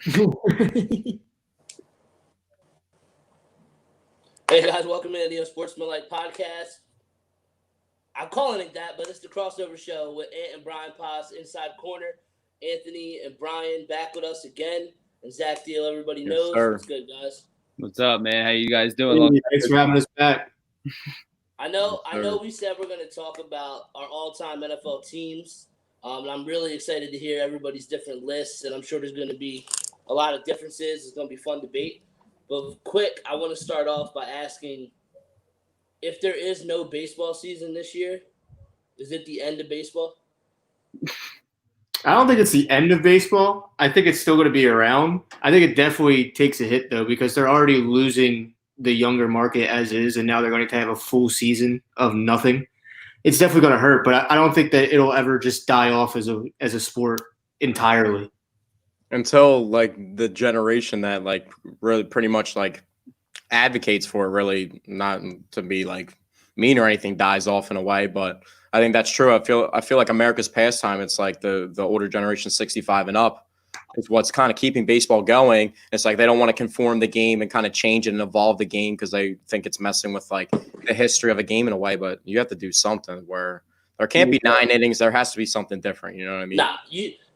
Hey guys, welcome to the Unsportsmanlike podcast. I'm calling it that, but it's the crossover show with Ant and Bryan Paz Inside Corner. Anthony and Bryan back with us again, and Zach Deal. Everybody knows what's good, guys. What's up, man? How you guys doing? Hey, thanks for having us back. I know. We said we're going to talk about our all-time NFL teams. And I'm really excited to hear everybody's different lists, and I'm sure there's going to be a lot of differences. It's going to be a fun debate. But quick, I want to start off by asking, if there is no baseball season this year, is it the end of baseball? I don't think it's the end of baseball. I think it's still going to be around. I think it definitely takes a hit, though, because they're already losing the younger market as is, and now they're going to have a full season of nothing. It's definitely going to hurt, but I don't think that it'll ever just die off as a sport entirely. Until like the generation that like really pretty much like advocates for it, really, not to be like mean or anything, dies off in a way, but I think that's true. I feel like America's pastime, it's like the older generation, 65 and up, is what's kind of keeping baseball going. It's like they don't want to conform the game and kind of change it and evolve the game because they think it's messing with like the history of a game in a way. But you have to do something where there can't be 9 innings. There has to be something different. You know what I mean? Nah,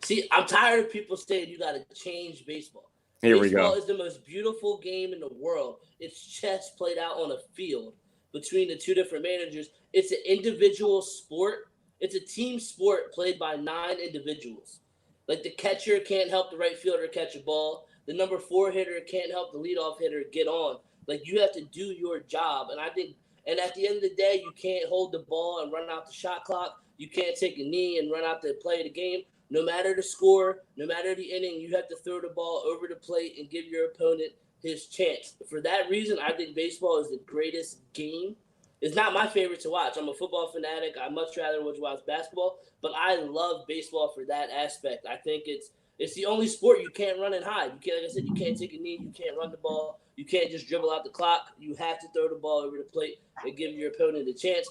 see, I'm tired of people saying you got to change baseball. Here we go. Baseball is the most beautiful game in the world. It's chess played out on a field between the two different managers. It's an individual sport. It's a team sport played by 9 individuals. Like the catcher can't help the right fielder catch a ball. The number 4 hitter can't help the leadoff hitter get on. Like you have to do your job. And I think, and at the end of the day, you can't hold the ball and run out the shot clock. You can't take a knee and run out the play of the game. No matter the score, no matter the inning, you have to throw the ball over the plate and give your opponent his chance. For that reason, I think baseball is the greatest game. It's not my favorite to watch. I'm a football fanatic. I much rather watch basketball, but I love baseball for that aspect. I think it's the only sport you can't run and hide. You can't, like I said, you can't take a knee. You can't run the ball. You can't just dribble out the clock. You have to throw the ball over the plate and give your opponent a chance.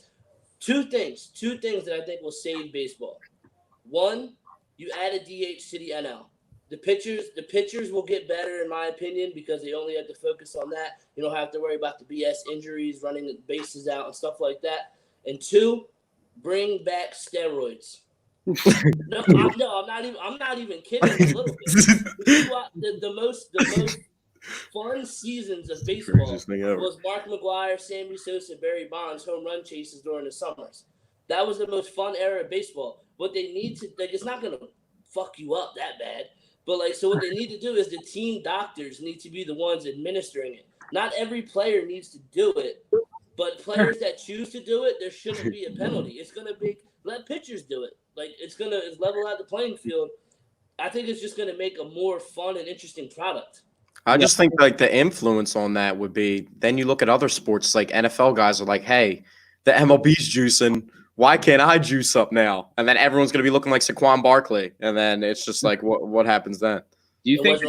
Two things that I think will save baseball. One, you add a DH to the NL. The pitchers will get better, in my opinion, because they only have to focus on that. You don't have to worry about the BS injuries, running the bases out, and stuff like that. And 2, bring back steroids. I'm not even kidding a little bit. The most fun seasons of baseball was Mark McGwire, Sammy Sosa, Barry Bonds home run chases during the summers. That was the most fun era of baseball. What they need to, like, it's not going to fuck you up that bad. But, like, so what they need to do is the team doctors need to be the ones administering it. Not every player needs to do it, but players that choose to do it, there shouldn't be a penalty. It's going to be, let pitchers do it. Like, it's level out the playing field. I think it's just going to make a more fun and interesting product. I just think, like, the influence on that would be, then you look at other sports, like NFL guys are like, hey, the MLB's juicing. Why can't I juice up now? And then everyone's going to be looking like Saquon Barkley. And then it's just like, what happens then? Do you think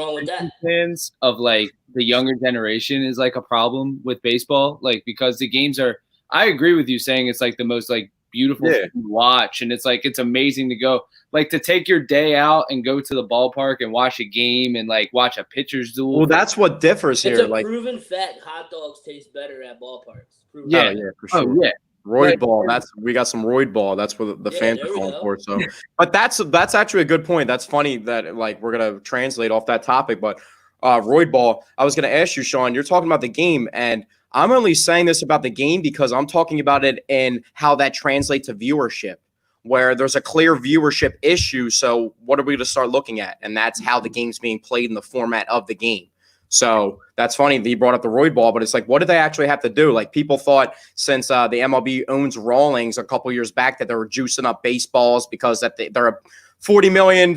fans of like the younger generation is like a problem with baseball? Like, because the games are, I agree with you saying it's like the most like beautiful thing to watch. And it's like, it's amazing to go, like to take your day out and go to the ballpark and watch a game and like watch a pitcher's duel. Well, that's what differs here. It's a proven fact. Hot dogs taste better at ballparks. Yeah, for sure. Oh, yeah. Roid ball. We got some roid ball. That's what the fans are calling for. So, but that's actually a good point. That's funny that like we're gonna translate off that topic. But roid ball. I was gonna ask you, Sean. You're talking about the game, and I'm only saying this about the game because I'm talking about it and how that translates to viewership, where there's a clear viewership issue. So, what are we gonna start looking at? And that's how the game's being played in the format of the game. So that's funny that you brought up the roid ball, but it's like, what do they actually have to do? Like people thought since the MLB owns Rawlings a couple years back that they were juicing up baseballs because that they're a $40 million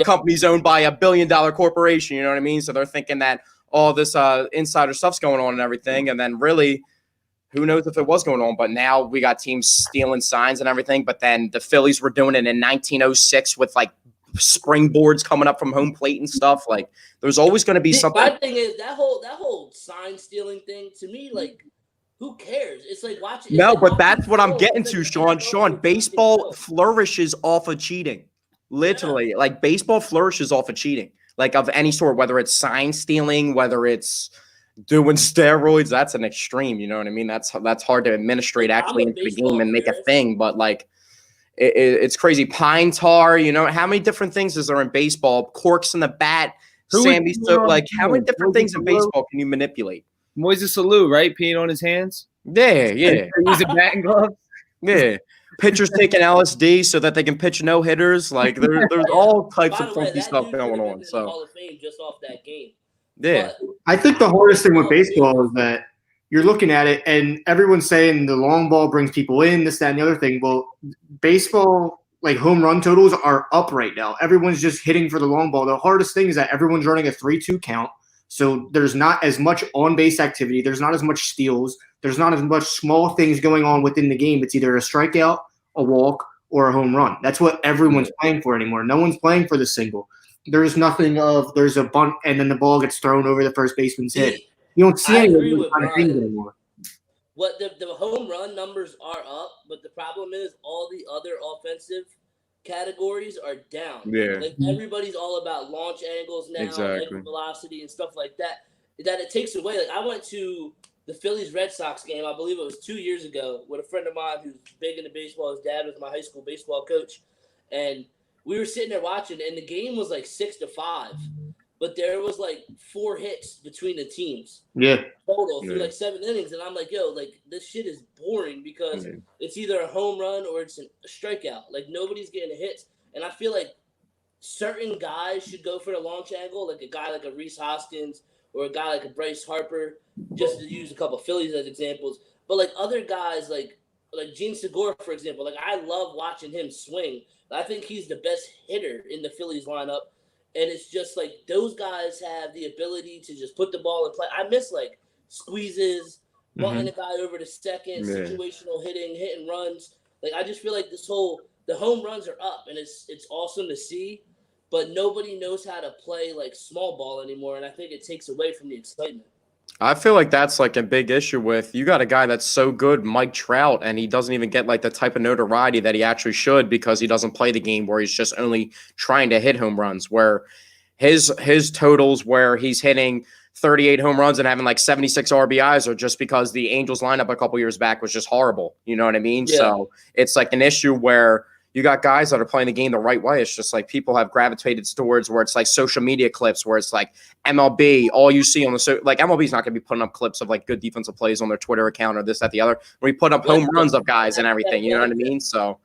companies owned by $1 billion corporation. You know what I mean? So they're thinking that all this insider stuff's going on and everything. And then really, who knows if it was going on, but now we got teams stealing signs and everything. But then the Phillies were doing it in 1906 with like springboards coming up from home plate and stuff. Like there's always going to be something. My thing is that whole sign stealing thing to me, like, who cares? It's like watching. No, but that's what I'm getting to, Sean. Sean, baseball flourishes off of cheating. Literally, like baseball flourishes off of cheating. like of any sort, whether it's sign stealing, whether it's doing steroids. That's an extreme. You know what I mean? That's hard to administrate actually into the game and make a thing. But like, it's crazy. Pine tar. You know, how many different things is there in baseball? Corks in the bat. Sammy, so like, how many different things in baseball can you manipulate? Moises Alou, right? Peeing on his hands. Yeah. Using batting gloves. Yeah. Pitchers taking LSD so that they can pitch no hitters. Like there's all types of funky stuff going on. So Hall of Fame just off that game. Yeah. But I think the hardest thing with baseball is that you're looking at it and everyone's saying the long ball brings people in, this, that, and the other thing. Well, baseball, like home run totals are up right now. Everyone's just hitting for the long ball. The hardest thing is that everyone's running a 3-2 count. So there's not as much on-base activity. There's not as much steals. There's not as much small things going on within the game. It's either a strikeout, a walk, or a home run. That's what everyone's playing for anymore. No one's playing for the single. There's nothing of there's a bunt and then the ball gets thrown over the first baseman's head. You don't see any of those kind of things anymore. What the home run numbers are up, but the problem is all the other offensive categories are down. Yeah. Like everybody's all about launch angles now, Exactly. exit velocity and stuff like that. That it takes away. Like I went to the Phillies Red Sox game, I believe it was 2 years ago, with a friend of mine who's big into baseball. His dad was my high school baseball coach. And we were sitting there watching, and the game was like 6-5. But there was like 4 hits between the teams. Yeah. Total through like 7 innings. And I'm like, yo, like this shit is boring because it's either a home run or it's a strikeout. Like nobody's getting hits. And I feel like certain guys should go for the launch angle, like a guy like a Rhys Hoskins or a guy like a Bryce Harper, just to use a couple of Phillies as examples. But like other guys like Gene Segura, for example, like I love watching him swing. I think he's the best hitter in the Phillies lineup. And it's just like those guys have the ability to just put the ball in play. I miss like squeezes, bunting a guy over to second, situational hitting runs. Like I just feel like the home runs are up, and it's awesome to see, but nobody knows how to play like small ball anymore, and I think it takes away from the excitement. I feel like that's like a big issue with you got a guy that's so good, Mike Trout, and he doesn't even get like the type of notoriety that he actually should because he doesn't play the game where he's just only trying to hit home runs, where his totals where he's hitting 38 home runs and having like 76 RBIs are just because the Angels lineup a couple years back was just horrible. You know what I mean? Yeah. So it's like an issue where you got guys that are playing the game the right way. It's just like people have gravitated towards where it's like social media clips where it's like MLB, all you see on the like MLB's not going to be putting up clips of like good defensive plays on their Twitter account or this, that, the other. Where we put up home runs of guys and everything. You know what I mean? So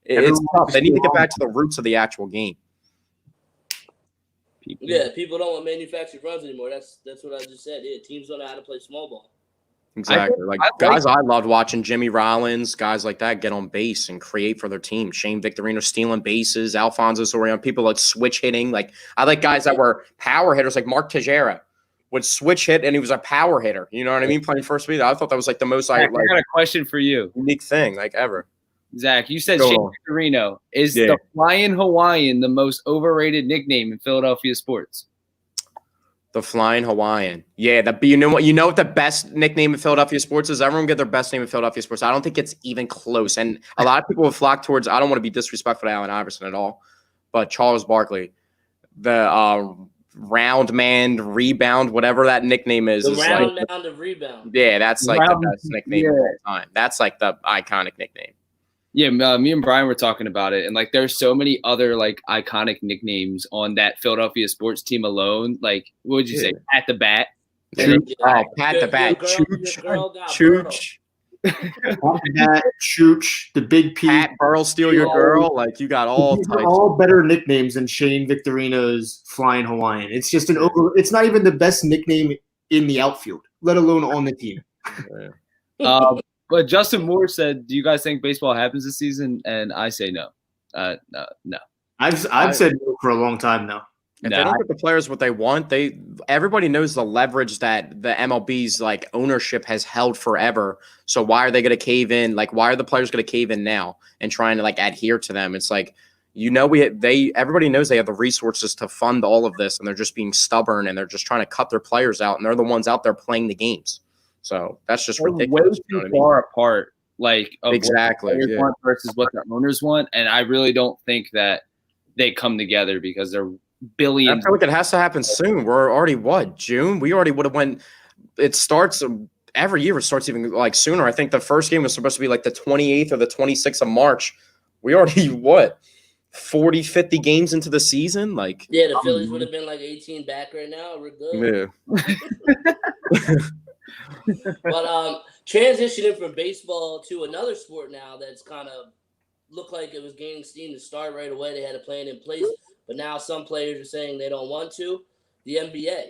it's tough. They need to get back to the roots of the actual game. People don't want manufactured runs anymore. That's what I just said. Yeah, teams don't know how to play small ball. Exactly. I loved watching Jimmy Rollins, guys like that get on base and create for their team. Shane Victorino stealing bases, Alfonso Soriano, people like switch hitting. Like I like guys that were power hitters, like Mark Teixeira would switch hit and he was a power hitter. You know what I mean? Playing first base. I thought that was like the most I got a question for you. Unique thing like ever. Zach, you said Shane Victorino. Is the Flying Hawaiian the most overrated nickname in Philadelphia sports? The Flying Hawaiian. Yeah, you know what the best nickname in Philadelphia sports is? Everyone get their best name in Philadelphia sports. I don't think it's even close. And a lot of people will flock towards, I don't want to be disrespectful to Allen Iverson at all, but Charles Barkley, the round man, rebound, whatever that nickname is. The round mound of rebound. Yeah, that's like the best nickname of all time. That's like the iconic nickname. Yeah, me and Bryan were talking about it, and like there's so many other like iconic nicknames on that Philadelphia sports team alone. Like, what would you say? Pat the Bat. Pat the Bat. Chooch. Chooch, the Big P. Pat Burl, steal your girl. Like you got all types. All better nicknames than Shane Victorino's Flying Hawaiian. It's just it's not even the best nickname in the outfield, let alone on the team. But Justin Moore said, "Do you guys think baseball happens this season?" And I say no. No. I've said no for a long time now. If they don't get the players what they want, everybody knows the leverage that the MLB's like ownership has held forever. So why are they going to cave in? Like, why are the players going to cave in now and trying to like adhere to them? It's like, everybody knows they have the resources to fund all of this, and they're just being stubborn and they're just trying to cut their players out, and they're the ones out there playing the games. So that's just ridiculous. Way too far apart, like exactly what the want versus what the owners want, and I really don't think that they come together because they're billions. I feel like it has to happen soon. We're already June? We already would have went. It starts every year. It starts even like sooner. I think the first game was supposed to be like the 28th or the 26th of March. We already 40, 50 games into the season. Like the Phillies would have been like 18 back right now. We're good. Yeah. But transitioning from baseball to another sport now that's kind of looked like it was gaining steam to start right away. They had a plan in place, but now some players are saying they don't want to. The NBA.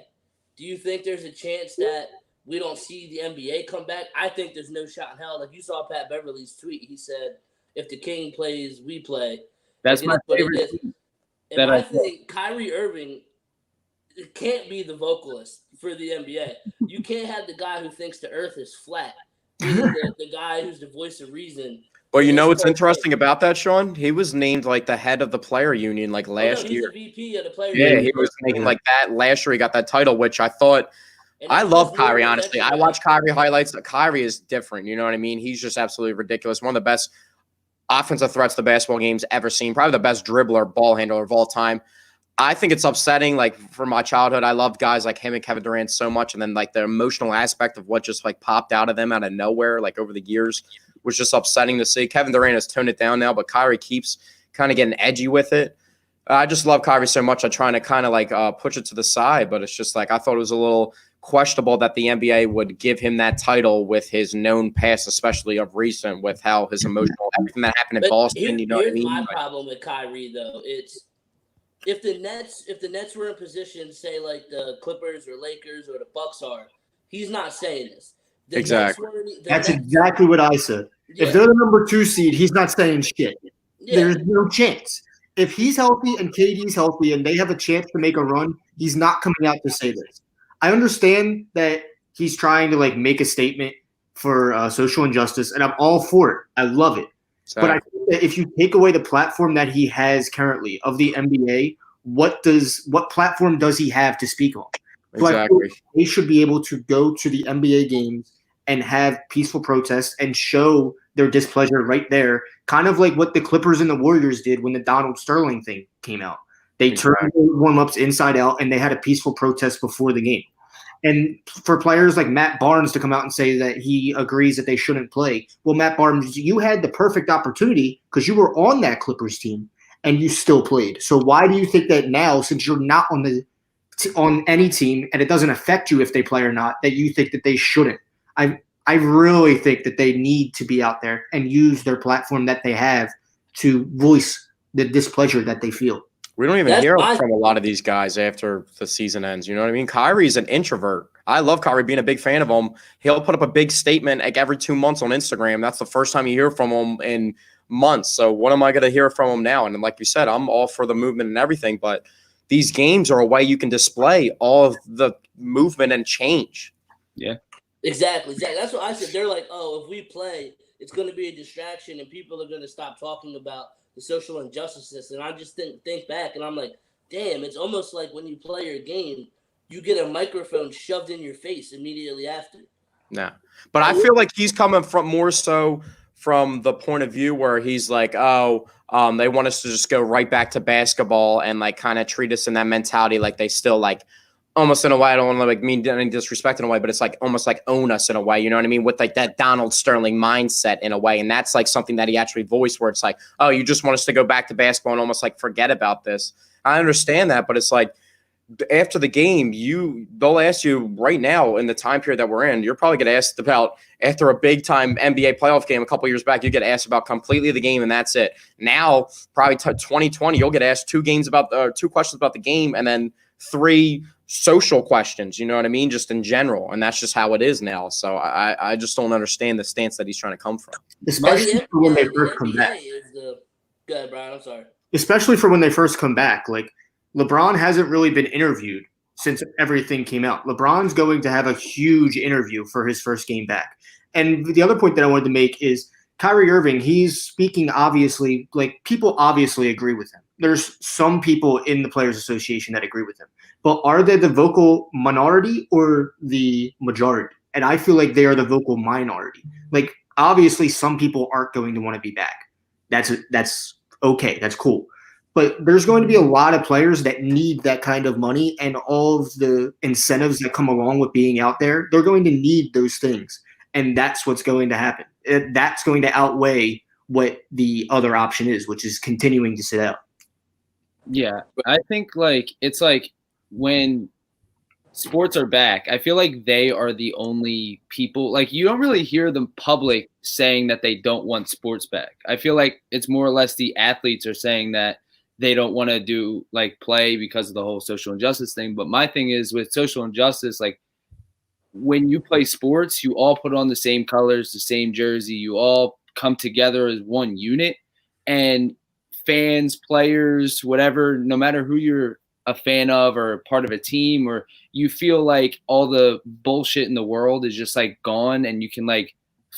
Do you think there's a chance that we don't see the NBA come back? I think there's no shot in hell. Like you saw Pat Beverly's tweet. He said, if the king plays, we play. That's my favorite. And I think Kyrie Irving can't be the vocalist for the NBA. You can't have the guy who thinks the earth is flat being the guy who's the voice of reason. Well, you know what's interesting about that, Sean? He was named like the head of the player union like last year. He's the VP of the player union. Yeah, he was making like that last year. He got that title, which I thought I love Kyrie, honestly. I watch Kyrie highlights. Kyrie is different. You know what I mean? He's just absolutely ridiculous. One of the best offensive threats the basketball game's ever seen. Probably the best dribbler, ball handler of all time. I think it's upsetting. Like from my childhood, I loved guys like him and Kevin Durant so much. And then like the emotional aspect of what just like popped out of them out of nowhere, like over the years, was just upsetting to see. Kevin Durant has toned it down now, but Kyrie keeps kind of getting edgy with it. I just love Kyrie so much. I'm trying to kind of like push it to the side, but it's just like I thought it was a little questionable that the NBA would give him that title with his known past, especially of recent, with how his emotional everything that happened in Boston. You know what I mean? My problem with Kyrie though, it's if the Nets were in position, say like the Clippers or Lakers or the Bucks are, he's not saying this. Exactly. That's exactly what I said. Yeah. If they're the number 2 seed, he's not saying shit. Yeah. There's no chance. If he's healthy and KD's healthy and they have a chance to make a run, he's not coming out to say this. I understand that he's trying to like make a statement for social injustice, and I'm all for it. I love it. Sorry. But I think that if you take away the platform that he has currently of the NBA, what platform does he have to speak on? Exactly. So they should be able to go to the NBA games and have peaceful protests and show their displeasure right there, kind of like what the Clippers and the Warriors did when the Donald Sterling thing came out. They turned the warm-ups inside out, and they had a peaceful protest before the game. And for players like Matt Barnes to come out and say that he agrees that they shouldn't play, well, Matt Barnes, you had the perfect opportunity because you were on that Clippers team, and you still played. So why do you think that now, since you're not on any team and it doesn't affect you if they play or not, that you think that they shouldn't? I really think that they need to be out there and use their platform that they have to voice the displeasure that they feel. We don't even hear from a lot of these guys after the season ends. You know what I mean? Kyrie's an introvert. I love Kyrie, being a big fan of him. He'll put up a big statement like every 2 months on Instagram. That's the first time you hear from him in months. So what am I going to hear from him now? And like you said, I'm all for the movement and everything, but these games are a way you can display all of the movement and change. Yeah. Exactly. That's what I said. They're like, oh, if we play, it's going to be a distraction and people are going to stop talking about the social injustices. And I just think back and I'm like, damn, it's almost like when you play your game, you get a microphone shoved in your face immediately after. No. But I feel like he's coming from more so from the point of view where he's like, they want us to just go right back to basketball and like kind of treat us in that mentality like they still like almost in a way, I don't want to like mean any disrespect in a way, but it's like almost like own us in a way, you know what I mean? With like that Donald Sterling mindset in a way. And that's like something that he actually voiced where it's like, oh, you just want us to go back to basketball and almost like forget about this. I understand that, but it's like after the game, they'll ask you right now in the time period that we're in, you're probably get asked about after a big time NBA playoff game a couple years back, you get asked about completely the game and that's it. Now, probably 2020, you'll get asked two questions about the game and then 3 social questions, you know what I mean? Just in general. And that's just how it is now. So I just don't understand the stance that he's trying to come from. Especially for when they first come back. Go ahead, Brian. I'm sorry. Especially for when they first come back. Like, LeBron hasn't really been interviewed since everything came out. LeBron's going to have a huge interview for his first game back. And the other point that I wanted to make is Kyrie Irving, he's speaking obviously, like people obviously agree with him. There's some people in the Players Association that agree with him. But are they the vocal minority or the majority? And I feel like they are the vocal minority. Like, obviously, some people aren't going to want to be back. That's okay. That's cool. But there's going to be a lot of players that need that kind of money and all of the incentives that come along with being out there. They're going to need those things. And that's what's going to happen. That's going to outweigh what the other option is, which is continuing to sit out. Yeah, I think it's like when sports are back, I feel like they are the only people. Like, you don't really hear the public saying that they don't want sports back. I feel like it's more or less the athletes are saying that they don't want to do play because of the whole social injustice thing. But my thing is with social injustice, when you play sports, you all put on the same colors, the same jersey, you all come together as one unit, and fans, players, whatever, no matter who you're a fan of or part of a team, or you feel like all the bullshit in the world is just gone, and you can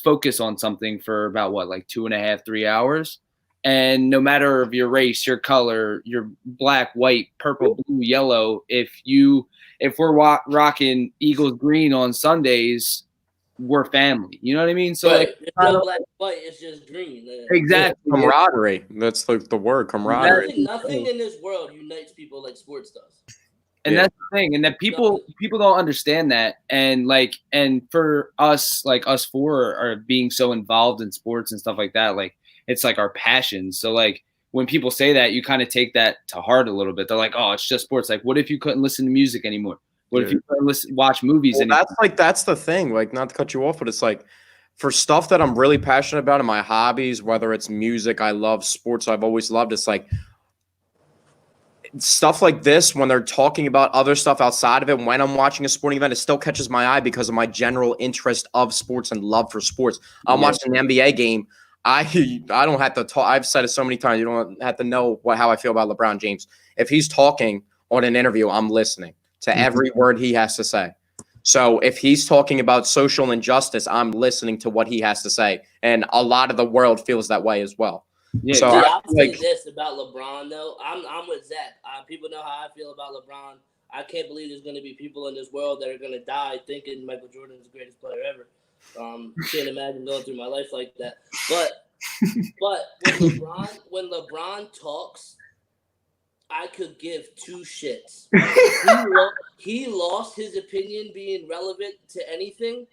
focus on something for about 2.5, 3 hours. And no matter of your race, your color, your black, white, purple, blue, yellow, if we're rocking Eagles green on Sundays, we're family. You know what I mean? So it's not black, white. It's just green. Exactly. Camaraderie. That's the word, camaraderie. Nothing in this world unites people like sports does. And that's the thing, and that people don't understand that, and for us, us four are being so involved in sports and stuff like that, it's our passion. So when people say that, you kind of take that to heart a little bit. They're like, oh, it's just sports. What if you couldn't listen to music anymore? What if you couldn't watch movies anymore? That's the thing. Not to cut you off, but it's for stuff that I'm really passionate about in my hobbies, whether it's music, I love sports, I've always loved. It's stuff like this, when they're talking about other stuff outside of it, when I'm watching a sporting event, it still catches my eye because of my general interest of sports and love for sports. I'm watching an NBA game. I don't have to talk. I've said it so many times. You don't have to know how I feel about LeBron James. If he's talking on an interview, I'm listening to every word he has to say. So if he's talking about social injustice, I'm listening to what he has to say. And a lot of the world feels that way as well. Yeah, so I'll say this about LeBron, though. I'm with Zach. People know how I feel about LeBron. I can't believe there's going to be people in this world that are going to die thinking Michael Jordan is the greatest player ever. Can't imagine going through my life like that. But when LeBron talks, I could give two shits. He lost his opinion being relevant to anything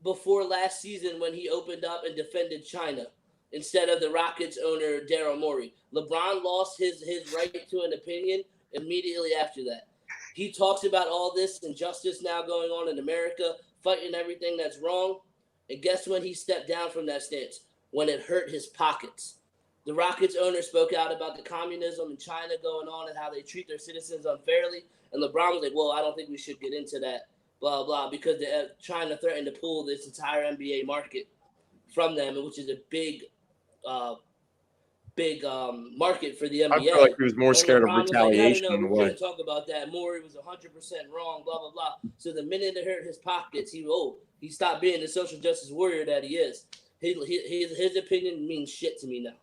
before last season when he opened up and defended China instead of the Rockets owner Daryl Morey. LeBron lost his right to an opinion immediately after that. He talks about all this injustice now going on in America, fighting everything that's wrong. And guess when he stepped down from that stance? When it hurt his pockets. The Rockets owner spoke out about the communism in China going on and how they treat their citizens unfairly. And LeBron was like, well, I don't think we should get into that, blah, blah, because China threatened to pull this entire NBA market from them, which is a big market for the NBA. I feel like he was more scared of retaliation in a way. We can't talk about that. Morey was 100% wrong, blah, blah, blah. So the minute it hurt his pockets, he stopped being the social justice warrior that he is. His opinion means shit to me now.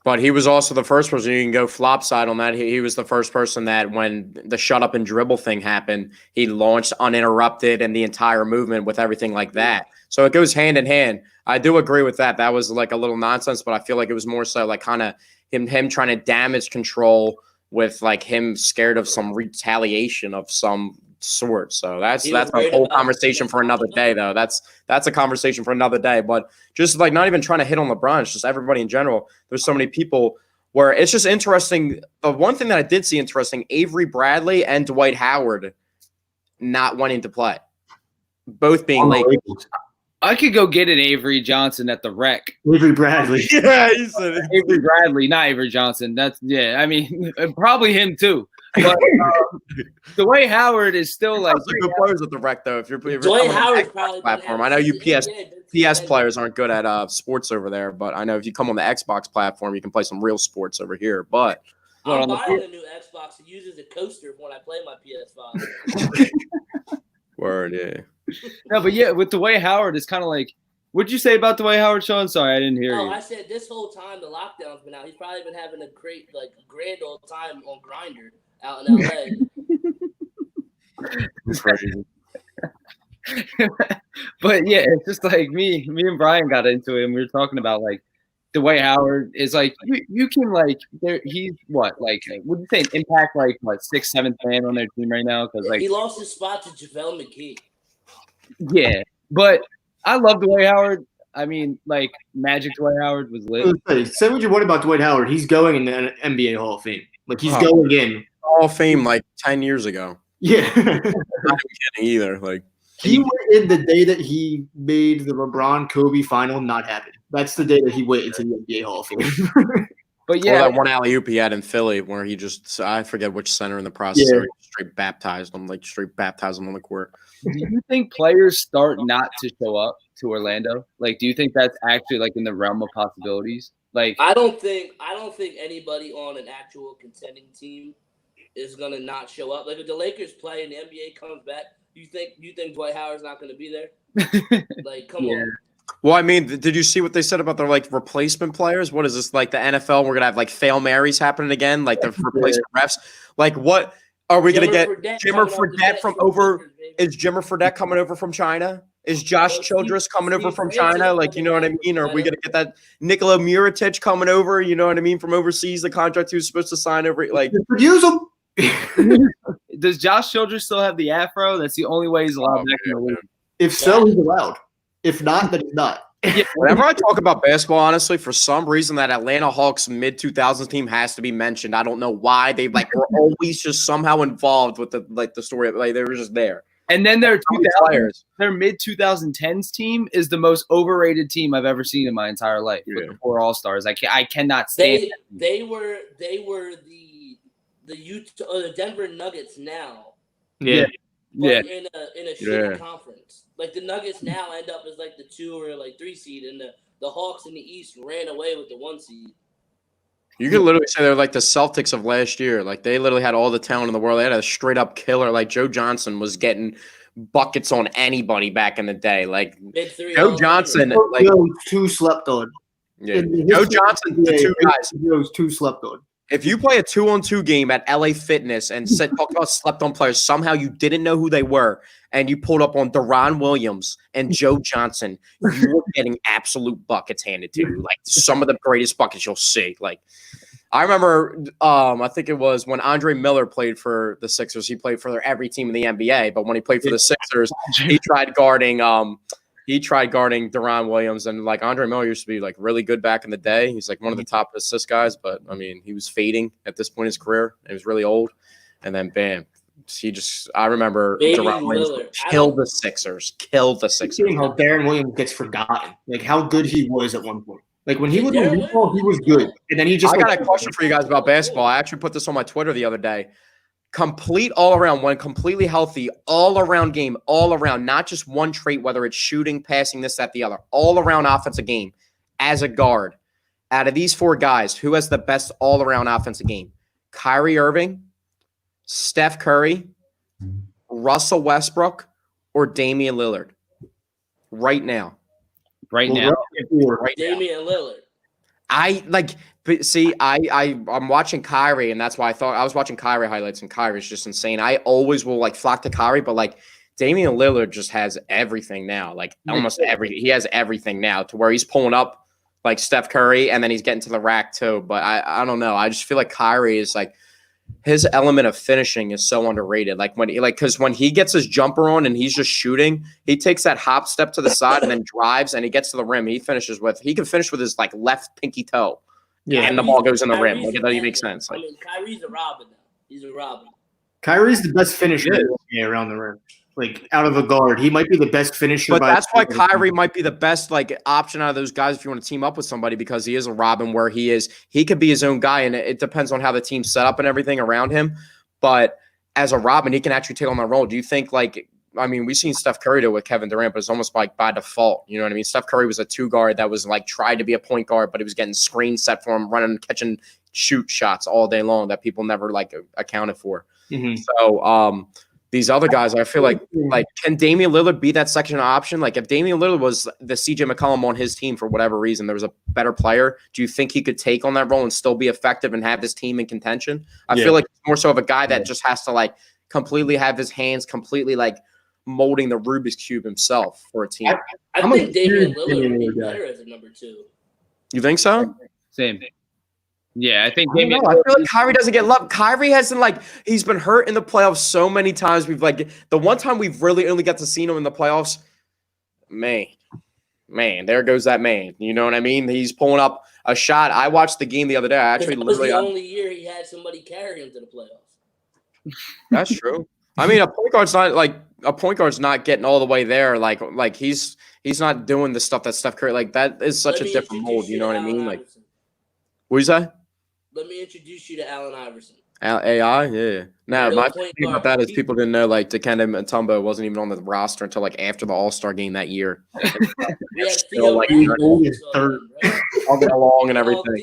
But he was also the first person, you can go flop side on that. He was the first person that when the shut up and dribble thing happened, he launched uninterrupted and the entire movement with everything like that. So it goes hand in hand. I do agree with that. That was a little nonsense, but I feel like it was more so kind of him trying to damage control with him scared of some retaliation of some sort. So that's a whole conversation for another day, though. That's a conversation for another day. But just not even trying to hit on LeBron, it's just everybody in general. There's so many people where it's just interesting. The one thing that I did see interesting, Avery Bradley and Dwight Howard not wanting to play, both being late. I could go get an Avery Johnson at the Rec. Avery Bradley. Yeah, he said it. Avery Bradley, not Avery Johnson. I mean, probably him too. But Dwight Howard is still good players at the Rec, though. If you're Dwight Howard probably platform, I know you PS players aren't good at sports over there, but I know if you come on the Xbox platform, you can play some real sports over here. But I'm buying a new Xbox to use as a coaster when I play my PS5. Word, yeah. No, but yeah, with Dwight Howard, it's kind of what'd you say about Dwight Howard, Sean? Sorry, I didn't hear you. I said this whole time the lockdown's been out, he's probably been having a great, grand old time on Grindr out in LA. But yeah, it's just me and Bryan got into it, and we were talking about Dwight Howard is like you can like he's what like would you say an impact like what 6th, 7th man on their team right now because like he lost his spot to JaVale McGee. Yeah, but I love Dwight Howard. I mean, like Magic Dwight Howard was lit. Say what you want about Dwight Howard. He's going in the NBA Hall of Fame. Like he's going in Hall of Fame like 10 years ago. Yeah, I'm not kidding either. Like he went in the day that he made the LeBron Kobe final not happen. That's the day that he went into the NBA Hall of Fame. But yeah, that one alley-oop he had in Philly where he just I forget which center in the process he straight baptized him on the court. Do you think players start not to show up to Orlando? Like, do you think that's actually like in the realm of possibilities? Like, I don't think anybody on an actual contending team is gonna not show up. Like if the Lakers play and the NBA comes back, you think Dwight Howard's not gonna be there? Like, come on. Well, I mean, did you see what they said about their like replacement players? What is this like the NFL? We're gonna have like Fail Marys happening again, like the replacement refs. Like, what are we gonna get? Jimmer Fredette from over? Is Jimmer Fredette coming over from China? Is Josh Childress coming over from China? Like, you know what I mean? Or are we gonna get that Nikola Mirotic coming over? You know what I mean? From overseas, the contract he was supposed to sign over. Like, use him. Does Josh Childress still have the afro? That's the only way he's allowed back in the league. If so, he's allowed. If not, then he's not. Whenever I talk about basketball, honestly, for some reason that Atlanta Hawks mid-2000s team has to be mentioned. I don't know why. They like were always just somehow involved with the story. Like they were just there. And then their mid-2010s team is the most overrated team I've ever seen in my entire life. With the 4 All-Stars. I cannot stand They were the the Denver Nuggets now. Yeah. But in a shitty conference. Like the Nuggets now end up as like the 2 or like 3 seed, and the Hawks in the East ran away with the 1 seed. You could literally say they're like the Celtics of last year. Like they literally had all the talent in the world. They had a straight up killer. Like Joe Johnson was getting buckets on anybody back in the day. Like Joe Johnson, like too slept on. Yeah, Joe Johnson, the 2 guys. Those 2 slept on. If you play a 2-on-2 game at LA Fitness and talk about slept on players, somehow you didn't know who they were, and you pulled up on Deron Williams and Joe Johnson, you were getting absolute buckets handed to you. Like some of the greatest buckets you'll see. Like I remember, I think it was when Andre Miller played for the Sixers. He played for every team in the NBA, but when he played for the Sixers, he tried guarding Deron Williams, and like Andre Miller used to be like really good back in the day. He's like one of the top assist guys, but I mean, he was fading at this point in his career. He was really old, and then bam, I remember Deron Williams killed the Sixers. How Deron Williams gets forgotten, like how good he was at one point. Like when he was in Utah, he was good, and then he just. I got a question for you guys about basketball. I actually put this on my Twitter the other day. Complete all around, when completely healthy, all around game, all around, not just one trait, whether it's shooting, passing, this, that, the other, all around offensive game as a guard. Out of these 4 guys, who has the best all around offensive game? Kyrie Irving, Steph Curry, Russell Westbrook, or Damian Lillard? Right now. Damian Lillard. I'm watching Kyrie, and that's why I was watching Kyrie highlights, and Kyrie's just insane. I always will like flock to Kyrie, but like Damian Lillard just has everything now, like almost everything. He has everything now to where he's pulling up like Steph Curry, and then he's getting to the rack too. But I don't know. I just feel like Kyrie is like his element of finishing is so underrated. Like because when he gets his jumper on and he's just shooting, he takes that hop step to the side and then drives, and he gets to the rim. He can finish with his like left pinky toe. Yeah, and the ball goes in the rim. Like, it doesn't even make sense. Like, I mean, Kyrie's a Robin now. He's a Robin. Kyrie's the best finisher around the rim. Like, out of a guard. He might be the best finisher. But that's why Kyrie might be the best, like, option out of those guys if you want to team up with somebody, because he is a Robin where he could be his own guy, and it depends on how the team's set up and everything around him. But as a Robin, he can actually take on that role. Do you think, like, I mean, we've seen Steph Curry do it with Kevin Durant, but it's almost like by default. You know what I mean? Steph Curry was a 2 guard that was like tried to be a point guard, but he was getting screens set for him, running, catching, shoot shots all day long that people never like accounted for. Mm-hmm. So these other guys, I feel like can Damian Lillard be that second option? Like if Damian Lillard was the CJ McCollum on his team for whatever reason, there was a better player. Do you think he could take on that role and still be effective and have this team in contention? I feel like more so of a guy that just has to like completely have his hands completely like molding the Rubik's Cube himself for a team. I think Damian Lillard would be better as a number 2. You think so? Same. Yeah, I think I feel like Kyrie doesn't get love. Kyrie hasn't he's been hurt in the playoffs so many times. We've the one time we've really only got to see him in the playoffs. Man, there goes that man. You know what I mean? He's pulling up a shot. I watched the game the other day. I actually that was the only year he had somebody carry him to the playoffs. That's true. I mean, a point guard's not getting all the way there. Like he's not doing the stuff that Steph Curry that is such a different mold. You know what I mean? What is that? Let me introduce you to Allen Iverson. AI, yeah. Now, my thing about that is people didn't know Dikembe Mutombo wasn't even on the roster until after the All-Star game that year. Still old as dirt. All get along and everything.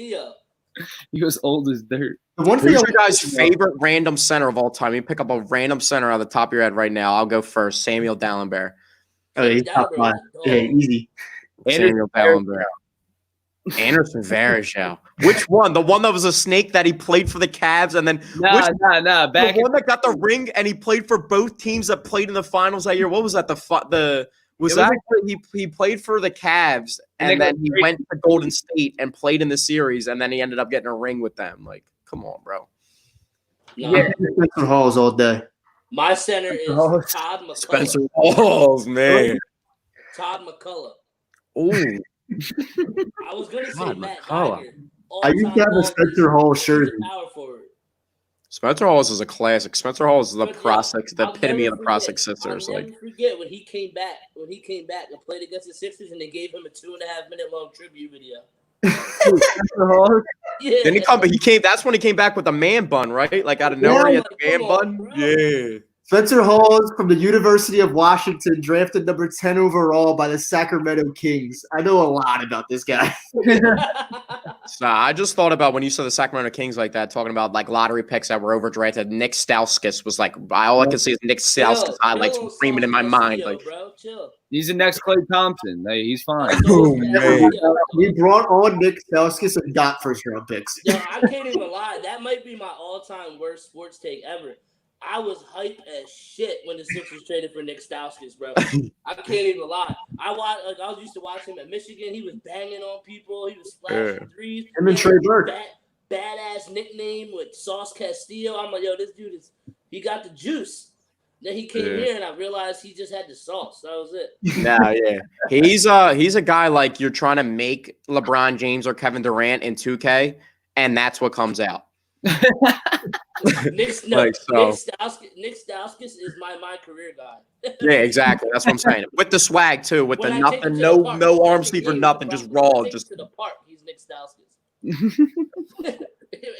He was old as dirt. Who's your guys' favorite random center of all time? You pick up a random center out of the top of your head right now. I'll go first. Samuel Dallenberg. Oh, he's top five. Yeah, easy. Samuel Dallenberg. Anderson Varejao. Which one? The one that was a snake that he played for the Cavs, and then Back the one that got the ring and he played for both teams that played in the finals that year. What was that? He played for the Cavs, and then he went to Golden State and played in the series, and then he ended up getting a ring with them. Come on, bro. Yeah, Spencer Halls all day. My center is Todd McCullough. Spencer Halls, man. Todd McCullough. Ooh. I was going to say Matt Geiger. I used to have a Spencer Hall shirt. Spencer Hall is a classic. Spencer Hall is the epitome of the Prospect Sixers. I'll never forget when he came back. And played against the Sixers, and they gave him a 2.5-minute long tribute video. Yeah. Then he come. He came. That's when he came back with a man bun, right? Out of nowhere, he had a man bun. Bro. Yeah. Spencer Hall from the University of Washington, drafted number 10 overall by the Sacramento Kings. I know a lot about this guy. So I just thought about when you said the Sacramento Kings like that, talking about lottery picks that were overdrafted. Nick Stauskas was all I can see is Nick Stauskas highlights screaming in my mind. Bro, chill. He's the next Klay Thompson. He's fine. Oh, man. We brought on Nick Stauskas and got first-round picks. Yo, I can't even lie. That might be my all-time worst sports take ever. I was hyped as shit when the Sixers traded for Nick Stauskas, bro. I can't even lie. I was used to watch him at Michigan. He was banging on people. He was splashing threes. Him and Trey Burke. Badass nickname with Sauce Castillo. I'm like, yo, this dude he got the juice. Then he came here and I realized he just had the sauce. That was it. Nah, yeah. He's a guy you're trying to make LeBron James or Kevin Durant in 2K, and that's what comes out. Nick Stauskas is my career guy. Yeah, exactly. That's what I'm saying. With the swag too, with the nothing, no arm sleeve or nothing, just raw. Just to the park, he's Nick Stauskas.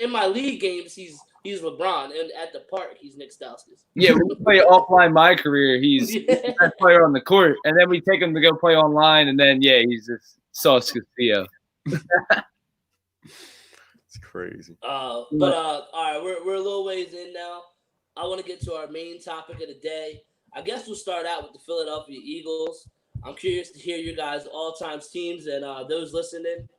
In my league games, he's LeBron, and at the park, he's Nick Stauskas. Yeah, when we play offline my career, he's the best player on the court, and then we take him to go play online, and then he's just Sauce Castillo. Crazy. All right, we're a little ways in now. I want to get to our main topic of the day. I guess we'll start out with the Philadelphia Eagles. I'm curious to hear your guys' all-time teams, and those listening,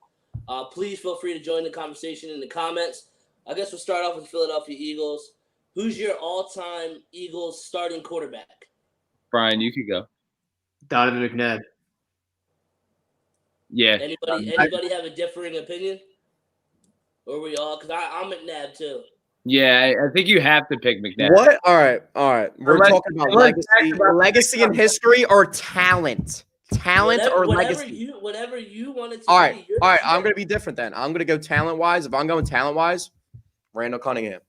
please feel free to join the conversation in the comments. I guess we'll start off with the Philadelphia Eagles. Who's your all-time Eagles starting quarterback? Bryan, you could go. Donovan McNabb. Yeah. Anybody have a differing opinion? Or we all? Because I'm McNabb too. Yeah, I think you have to pick McNabb. What? All right. We're talking about legacy and history, or talent. Legacy. Whatever you want it to be. All right. I'm going to be be different then. I'm going to go talent-wise. If I'm going talent-wise, Randall Cunningham.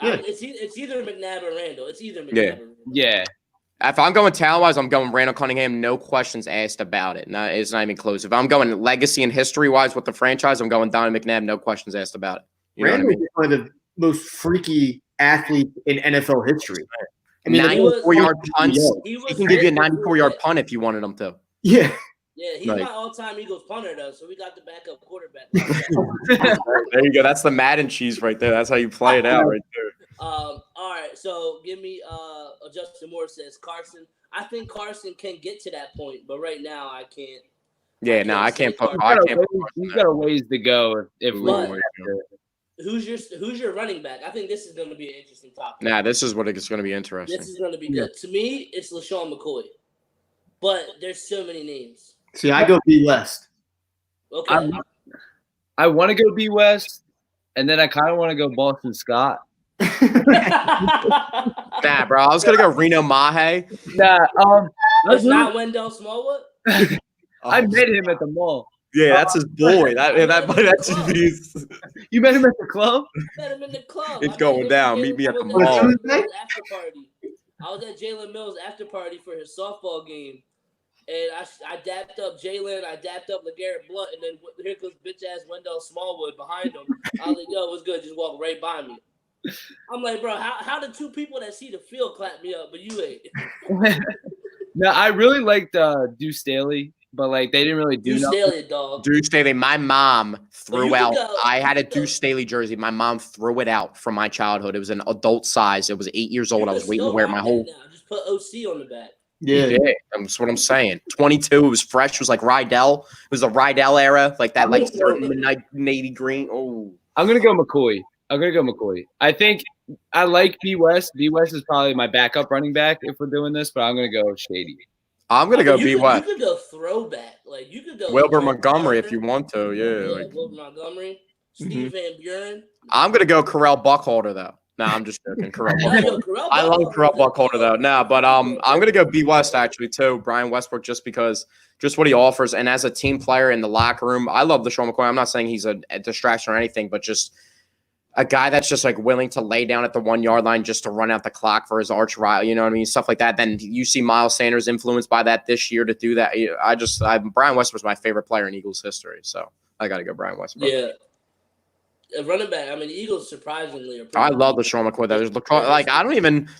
Yeah. It's either McNabb or Randall. It's either McNabb or Randall. Yeah. If I'm going talent-wise, I'm going Randall Cunningham. No questions asked about it. No, it's not even close. If I'm going legacy and history-wise with the franchise, I'm going Donovan McNabb. No questions asked about it. Randall is one of the most freaky athletes in NFL history. I mean, 94-yard punts. He can give you a 94-yard punt if you wanted him to. Yeah. Yeah, he's my all-time Eagles punter, though, so we got the backup quarterback. There you go. That's the Madden cheese right there. That's how you play it out right there. All right, so give me Justin Moore says Carson. I think Carson can get to that point, but right now I can't. Yeah, no, I can't put. He's got a ways to go. Who's your running back? I think this is going to be an interesting topic. Nah, this is what it's going to be interesting. This is going to be good. To me, it's LaShawn McCoy, but there's so many names. See, I go B West. Okay. I want to go B West, and then I kind of want to go Boston Scott. Nah, bro. I was gonna go Reno Mahe. Nah, It's not Wendell Smallwood. I met him at the mall. Yeah, that's his boy. That's You met him at the club? Met him in the club. It's going down. Meet me at the mall. mall. After party. I was at Jalen Mills' after party for his softball game, and I dapped up Jalen, I dapped up LeGarrette Blunt, and then here comes bitch ass Wendell Smallwood behind him. I was like, "Yo, what's good?" Just walk right by me. I'm like, bro, how the two people that see the field clap me up, but you ain't? No, I really liked Deuce Staley, but like they didn't really do Deuce nothing. Staley, dog. Deuce Staley. My mom threw out. I had a Deuce Deuce Staley jersey. My mom threw it out from my childhood. It was an adult size. It was 8 years old. I was waiting to wear it my whole. Now. Just put OC on the back. Yeah, That's what I'm saying. 22. It was fresh. It was like Rydell. It was the Rydell era, like that, like midnight navy green. Oh, I'm gonna go McCoy. I think I like B West. B West is probably my backup running back if we're doing this, but I'm gonna go Shady. I'm gonna go B West. You could go throwback. Like you could go Wilbur Montgomery if you want to. Yeah, like, Wilbur Montgomery, Steve Van Buren. I'm gonna go Corral Buckholder though. No, I'm just joking. Corral Buckholder. I love Corral Buckholder though. No, but I'm gonna go B West actually too. Brian Westbrook just because just what he offers and as a team player in the locker room, I love LaShawn McCoy. I'm not saying he's a distraction or anything, but just a guy that's just like willing to lay down at the 1 yard line just to run out the clock for his arch rival, you know what I mean? Stuff like that. Then you see Miles Sanders influenced by that this year to do that. Brian Westbrook's my favorite player in Eagles history, so I got to go Brian Westbrook. Yeah. Running back, I mean, the Eagles surprisingly are I love LaShawn McCoy.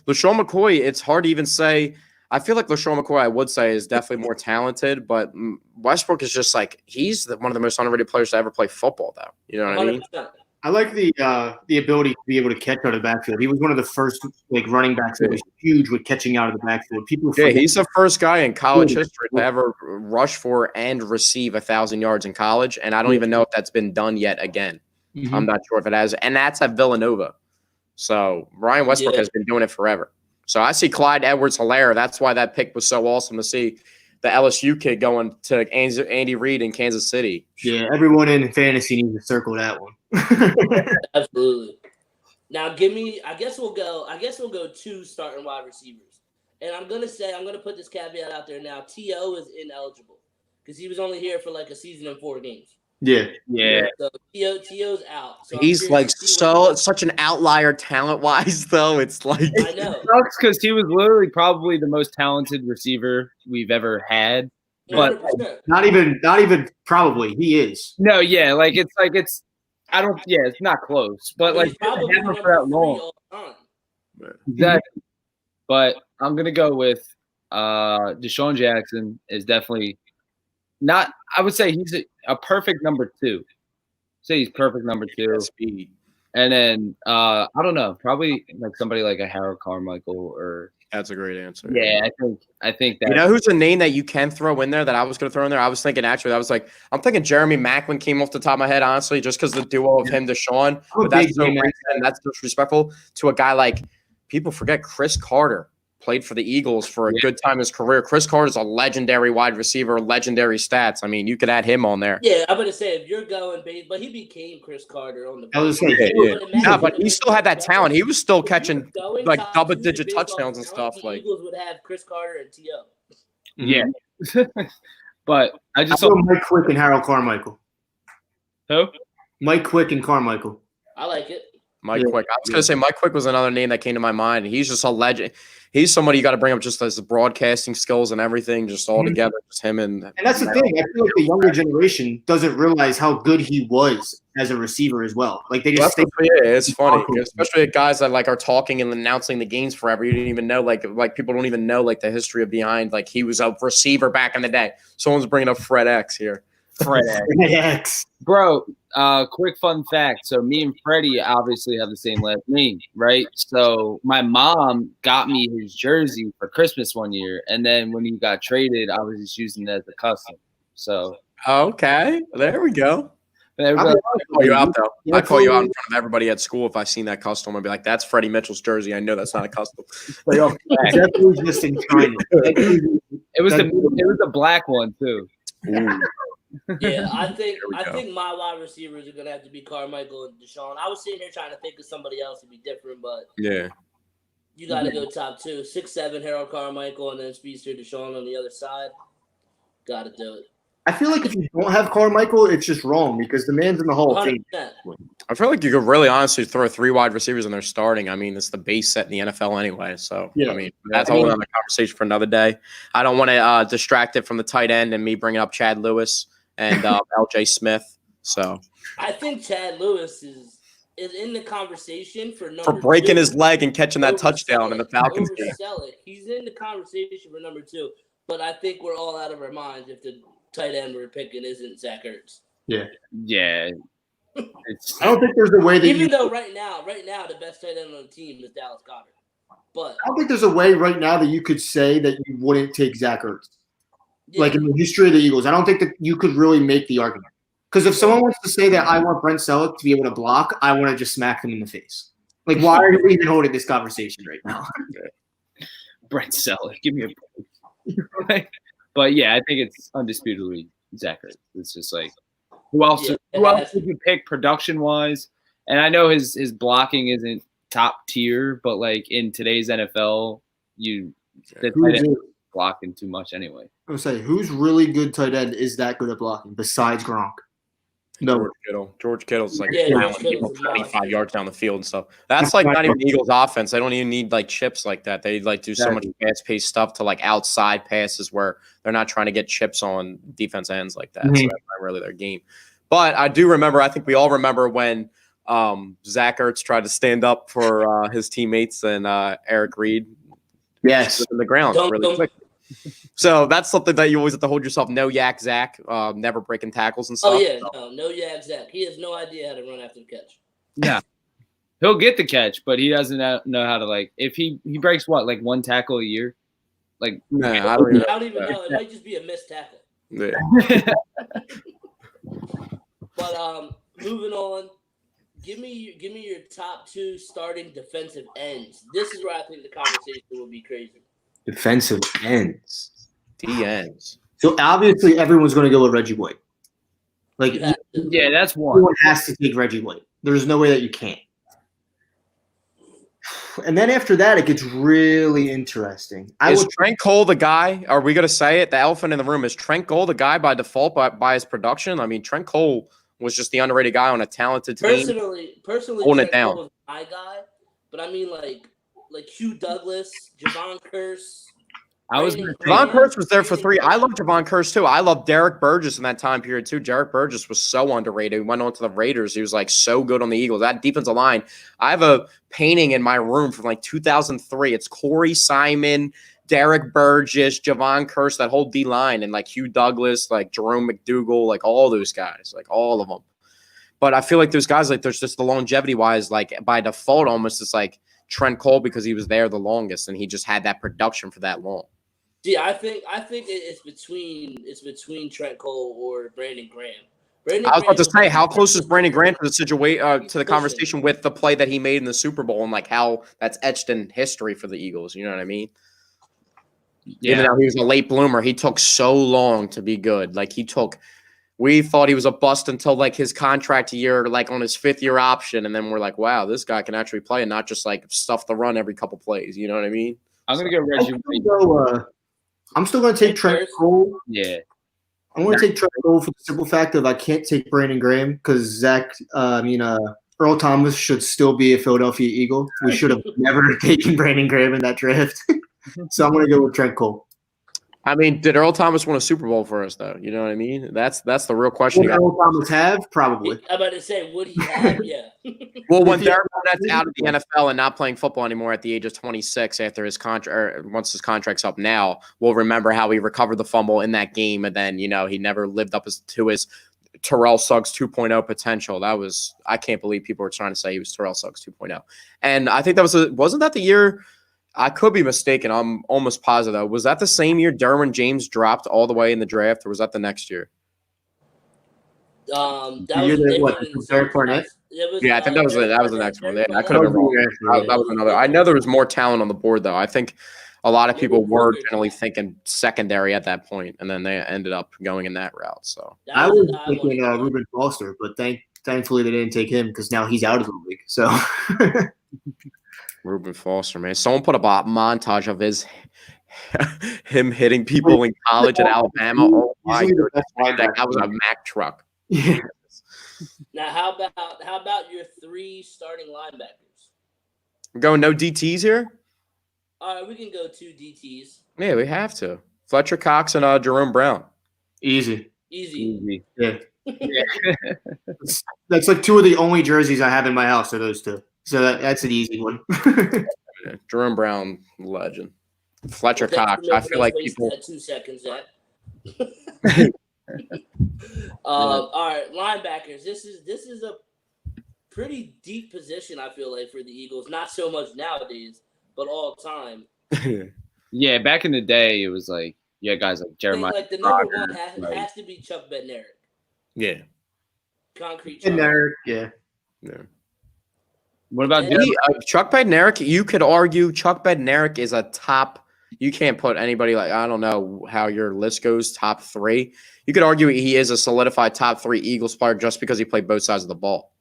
LaShawn McCoy, it's hard to even say. I feel like LaShawn McCoy, I would say, is definitely more talented, but Westbrook is just like, he's one of the most underrated players to ever play football, though. You know what I mean? I like the ability to be able to catch out of the backfield. He was one of the first like running backs that was huge with catching out of the backfield. He's the first guy in college history to ever rush for and receive 1,000 yards in college, and I don't even know if that's been done yet again. Mm-hmm. I'm not sure if it has, and that's at Villanova. So Brian Westbrook has been doing it forever. So I see Clyde Edwards-Helaire. That's why that pick was so awesome to see the LSU kid going to Andy Reid in Kansas City. Yeah, everyone in fantasy needs to circle that one. Absolutely. Now I guess we'll go 2 starting wide receivers. And I'm gonna put this caveat out there now. T.O. is ineligible because he was only here for like a season and 4 games. Yeah. So T.O.'s out. So he's like such an outlier talent-wise, though. It's like I know. It sucks because he was literally probably the most talented receiver we've ever had. But 100%. not even probably he is. No, yeah, it's not close. But like probably never for that long. Exactly. But I'm gonna go with Deshaun Jackson is definitely not. I would say he's a perfect number 2. Say he's perfect number 2. Speed. And then I don't know, probably like somebody like a Harold Carmichael or. That's a great answer. Yeah, I think that. You know who's a name that you can throw in there that I was going to throw in there? I was thinking I'm thinking Jeremy Maclin came off the top of my head, honestly, just because the duo of him, Deshaun. But that's so recent and that's disrespectful to a guy like people forget Chris Carter played for the Eagles for a good time in his career. Chris Carter is a legendary wide receiver, legendary stats. I mean, you could add him on there. Yeah, I'm going to say if you're going, but he became Chris Carter on the. I was saying, but he still had that talent. He was still catching like double-digit touchdowns and stuff. The like Eagles would have Chris Carter and T.O. Yeah, but I just saw Mike Quick and Harold Carmichael. Who? Mike Quick and Carmichael. I like it. Mike Quick. I was going to say Mike Quick was another name that came to my mind. He's just a legend. He's somebody you got to bring up just as the broadcasting skills and everything, just all together. Just him and that's the thing. I feel like the younger generation doesn't realize how good he was as a receiver as well. Like they just it's funny, especially guys that like are talking and announcing the games forever. You didn't even know like people don't even know like the history of behind. Like he was a receiver back in the day. Someone's bringing up Fred X here. Fred X. Bro, quick fun fact. So me and Freddie obviously have the same last name, right? So my mom got me his jersey for Christmas one year, and then when he got traded, I was just using it as a custom. So okay, there we go. I call you out though. I call you out in front of everybody at school if I seen that custom. I'd be like, "That's Freddie Mitchell's jersey. I know that's not a custom." Definitely just in China. It was the black one too. Ooh. Yeah, I think my wide receivers are gonna have to be Carmichael and Deshaun. I was sitting here trying to think of somebody else to be different, but yeah, you got to go top 2, 6'7" Harold Carmichael, and then speedster Deshaun on the other side. Got to do it. I feel like if you don't have Carmichael, it's just wrong because the man's in the Hall of Fame. I feel like you could really honestly throw 3 wide receivers and they're starting. I mean, it's the base set in the NFL anyway. So, yeah. I mean, that's a whole other conversation for another day. I don't want to distract it from the tight end and me bringing up Chad Lewis and LJ Smith. So, I think Chad Lewis is in the conversation for number 2. For breaking his leg and catching that touchdown in the Falcons game. He's in the conversation for number 2, but I think we're all out of our minds if the tight end we're picking isn't Zach Ertz. Yeah. I don't think there's a way that even though right now the best tight end on the team is Dallas Goedert. But I don't think there's a way right now that you could say that you wouldn't take Zach Ertz. Yeah. Like in the history of the Eagles, I don't think that you could really make the argument. Because if someone wants to say that I want Brent Selleck to be able to block, I want to just smack them in the face. Like, why are you even holding this conversation right now? Brent Selleck, give me a break. But yeah, I think it's undisputedly Zach Ertz. It's just like who else would you pick production wise? And I know his blocking isn't top tier, but like in today's NFL, blocking too much anyway. I would say who's really good tight end is that good at blocking besides Gronk? No, George Kittle's like 25 yards down the field and stuff. That's like not even the Eagles' offense. They don't even need like chips like that. They like do so much fast-paced stuff to like outside passes where they're not trying to get chips on defense ends like that. Mm-hmm. So that's not really their game. But I do remember. I think we all remember when Zach Ertz tried to stand up for his teammates and Eric Reed. Yes, in the ground really quick. So that's something that you always have to hold yourself. No yak Zach, never breaking tackles and stuff. Oh yeah, no yak Zach. He has no idea how to run after the catch. Yeah, he'll get the catch, but he doesn't know how to like. If he breaks like one tackle a year, like I don't even know. It might just be a missed tackle. Yeah. But moving on, give me your top 2 starting defensive ends. This is where I think the conversation will be crazy. Defensive ends. DNs. So obviously everyone's going to go with Reggie White. Like, yeah, that's one. Everyone has to take Reggie White. There's no way that you can't. And then after that, it gets really interesting. Is Trent Cole the guy? Are we going to say it? The elephant in the room. Is Trent Cole the guy by default by his production? I mean, Trent Cole was just the underrated guy on a talented team. Personally, holding it down. Cole was my guy, but I mean like Hugh Douglas, Javon Curse. Javon Curse was there for 3. I love Javon Curse too. I love Derek Burgess in that time period too. Derek Burgess was so underrated. He went on to the Raiders. He was like so good on the Eagles. That defensive line. I have a painting in my room from like 2003. It's Corey Simon, Derek Burgess, Javon Curse, that whole D line, and like Hugh Douglas, like Jerome McDougal, like all those guys, like all of them. But I feel like there's guys like there's just the longevity wise, like by default, almost it's like Trent Cole because he was there the longest and he just had that production for that long. Yeah, I think it's between Trent Cole or Brandon Graham. I was about to say, how close is Brandon Graham to the situation to the conversation with the play that he made in the Super Bowl and like how that's etched in history for the Eagles? You know what I mean? Yeah. Even though he was a late bloomer, he took so long to be good. Like we thought he was a bust until like his contract year, like on his 5th year option, and then we're like, wow, this guy can actually play and not just like stuff the run every couple plays. You know what I mean? I'm gonna go Reggie. I'm still going to take Trent Cole. Yeah. I'm going to take Trent Cole for the simple fact of I can't take Brandon Graham because Earl Thomas should still be a Philadelphia Eagle. We should have never taken Brandon Graham in that draft. So I'm going to go with Trent Cole. I mean, did Earl Thomas win a Super Bowl for us, though? You know what I mean? That's the real question. Would Earl Thomas have? Probably. I'm about to say, would he have? Yeah. Well, when Derek Barnett's out of the NFL and not playing football anymore at the age of 26 after his contract, once his contract's up now, we'll remember how he recovered the fumble in that game, and then, he never lived up to his Terrell Suggs 2.0 potential. I can't believe people were trying to say he was Terrell Suggs 2.0. And I think wasn't that the year? I could be mistaken. I'm almost positive, though. Was that the same year Derwin James dropped all the way in the draft, or was that the next year? Derek Barnett? Yeah, I think that was the next one. Yeah, I could have been wrong. That was another. I know there was more talent on the board, though. I think a lot of people were generally thinking secondary at that point, and then they ended up going in that route. So I was thinking Reuben Foster, but thankfully they didn't take him because now he's out of the league. So Reuben Foster, man, someone put a montage of him hitting people in college at Alabama. Oh my goodness, that was a Mack truck. Yeah. Now, how about your 3 starting linebackers? We're going no DTs here. All right, we can go 2 DTs. Yeah, we have to. Fletcher Cox and Jerome Brown. Easy. Yeah. That's like 2 of the only jerseys I have in my house are those 2. So that's an easy one. Jerome Brown, legend. Fletcher Cox. I feel like people. 2 seconds. All right, linebackers. This is a pretty deep position. I feel like for the Eagles, not so much nowadays, but all time. Yeah, back in the day, it was like guys like Jeremiah. Like the number 1 has to be Chuck Bednarik. Yeah. Concrete. Bednarik, yeah. What about Chuck Bednarik? You could argue Chuck Bednarik is a top. You can't put anybody like, I don't know how your list goes, top 3. You could argue he is a solidified top 3 Eagles player just because he played both sides of the ball.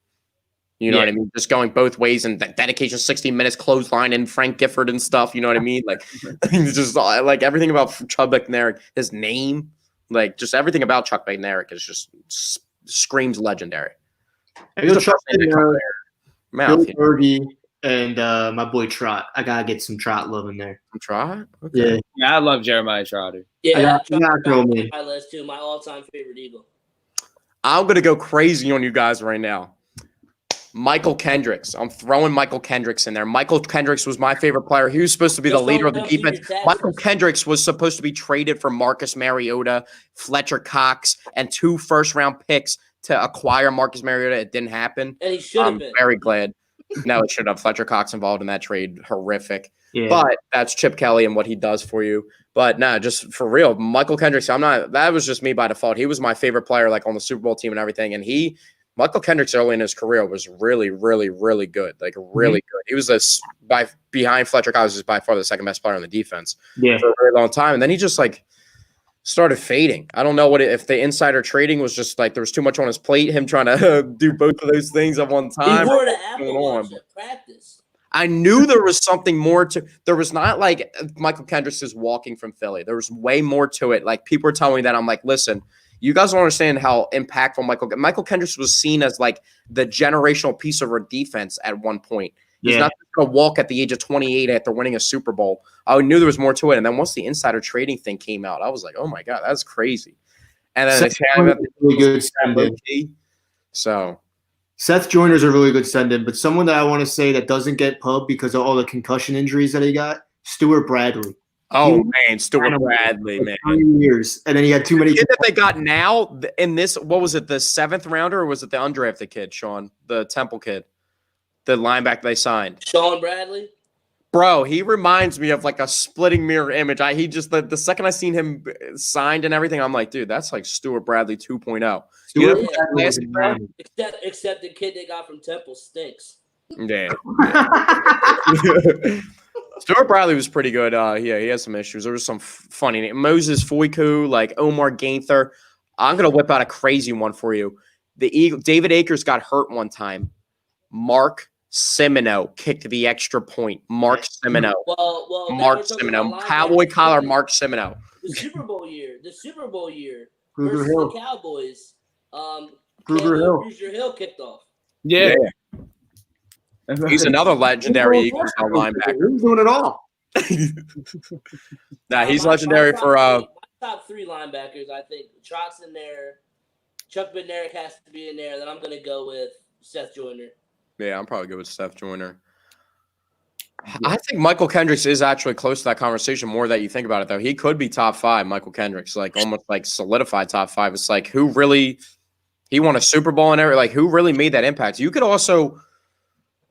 You know what I mean? Just going both ways and that dedication, 60 minutes, clothesline, and Frank Gifford and stuff. You know what I mean? Like, just like everything about Chuck Bednarik, his name, like just everything about Chuck Bednarik is just screams legendary. Chuck Bednarik, Bill Berge, and my boy Trot. I gotta get some Trot love in there. Some Trot? Okay. Yeah, I love Jeremiah Trotter. Yeah, my list too. My all-time favorite Eagle. I'm gonna go crazy on you guys right now. Michael Kendricks. I'm throwing Michael Kendricks in there. Michael Kendricks was my favorite player. He was supposed to be the leader of the defense. Michael Kendricks was supposed to be traded for Marcus Mariota, Fletcher Cox, and 2 first-round picks to acquire Marcus Mariota. It didn't happen. And he should have been. Very glad. No, it should have. Fletcher Cox involved in that trade. Horrific. Yeah. But that's Chip Kelly and what he does for you. But no, just for real, Michael Kendricks, that was just me by default. He was my favorite player, like on the Super Bowl team and everything. And Michael Kendricks early in his career was really, really, really good. Like really good. He was behind Fletcher Cox, was by far the second best player on the defense for a very long time. And then he just like started fading. I don't know if the insider trading was just like there was too much on his plate, him trying to do both of those things at one time. He wore the Apple Watch at practice. I knew there was something more to. There was not like Michael Kendricks is walking from Philly. There was way more to it. Like people were telling me that. I'm like, listen, you guys don't understand how impactful Michael Kendricks was seen as like the generational piece of our defense at one point. He's not going to walk at the age of 28 after winning a Super Bowl. I knew there was more to it. And then once the insider trading thing came out, I was like, oh my God, that's crazy. And then really good stand-in. So Seth Joyner's a really good stand-in, but someone that I want to say that doesn't get pub because of all the concussion injuries that he got, Stuart Bradley. Oh man, Stuart Bradley, man. 3 years, and then he had too many. The kid that they got now in this, what was it, the 7th rounder, or was it the undrafted kid, Sean, the Temple kid, the linebacker they signed? Sean Bradley. Bro, he reminds me of like a splitting mirror image. He just the second I seen him signed and everything, I'm like, dude, that's like Stuart Bradley 2.0. Except the kid they got from Temple stinks. Yeah. Stuart Bradley was pretty good. He has some issues. There was some funny names. Moses Foyku, like Omar Gaither. I'm gonna whip out a crazy one for you. David Akers got hurt one time. Mark Semino kicked the extra point. Mark Semino. Well, Mark Semino. Cowboy collar. Mark Semino. The Super Bowl year Gruger versus Hill. the Cowboys. Gruger Hill kicked off. Yeah. He's another legendary Eagles linebacker. He's doing it all. Nah, he's legendary for my top 3 linebackers. I think Trot's in there. Chuck Bednarik has to be in there. Then I'm going to go with Seth Joyner. Yeah, I'm probably good with Seth Joyner. I think Michael Kendricks is actually close to that conversation more that you think about it, though. He could be top 5, Michael Kendricks, like almost like solidified top 5. It's like who really – he won a Super Bowl and everything. Like who really made that impact? You could also –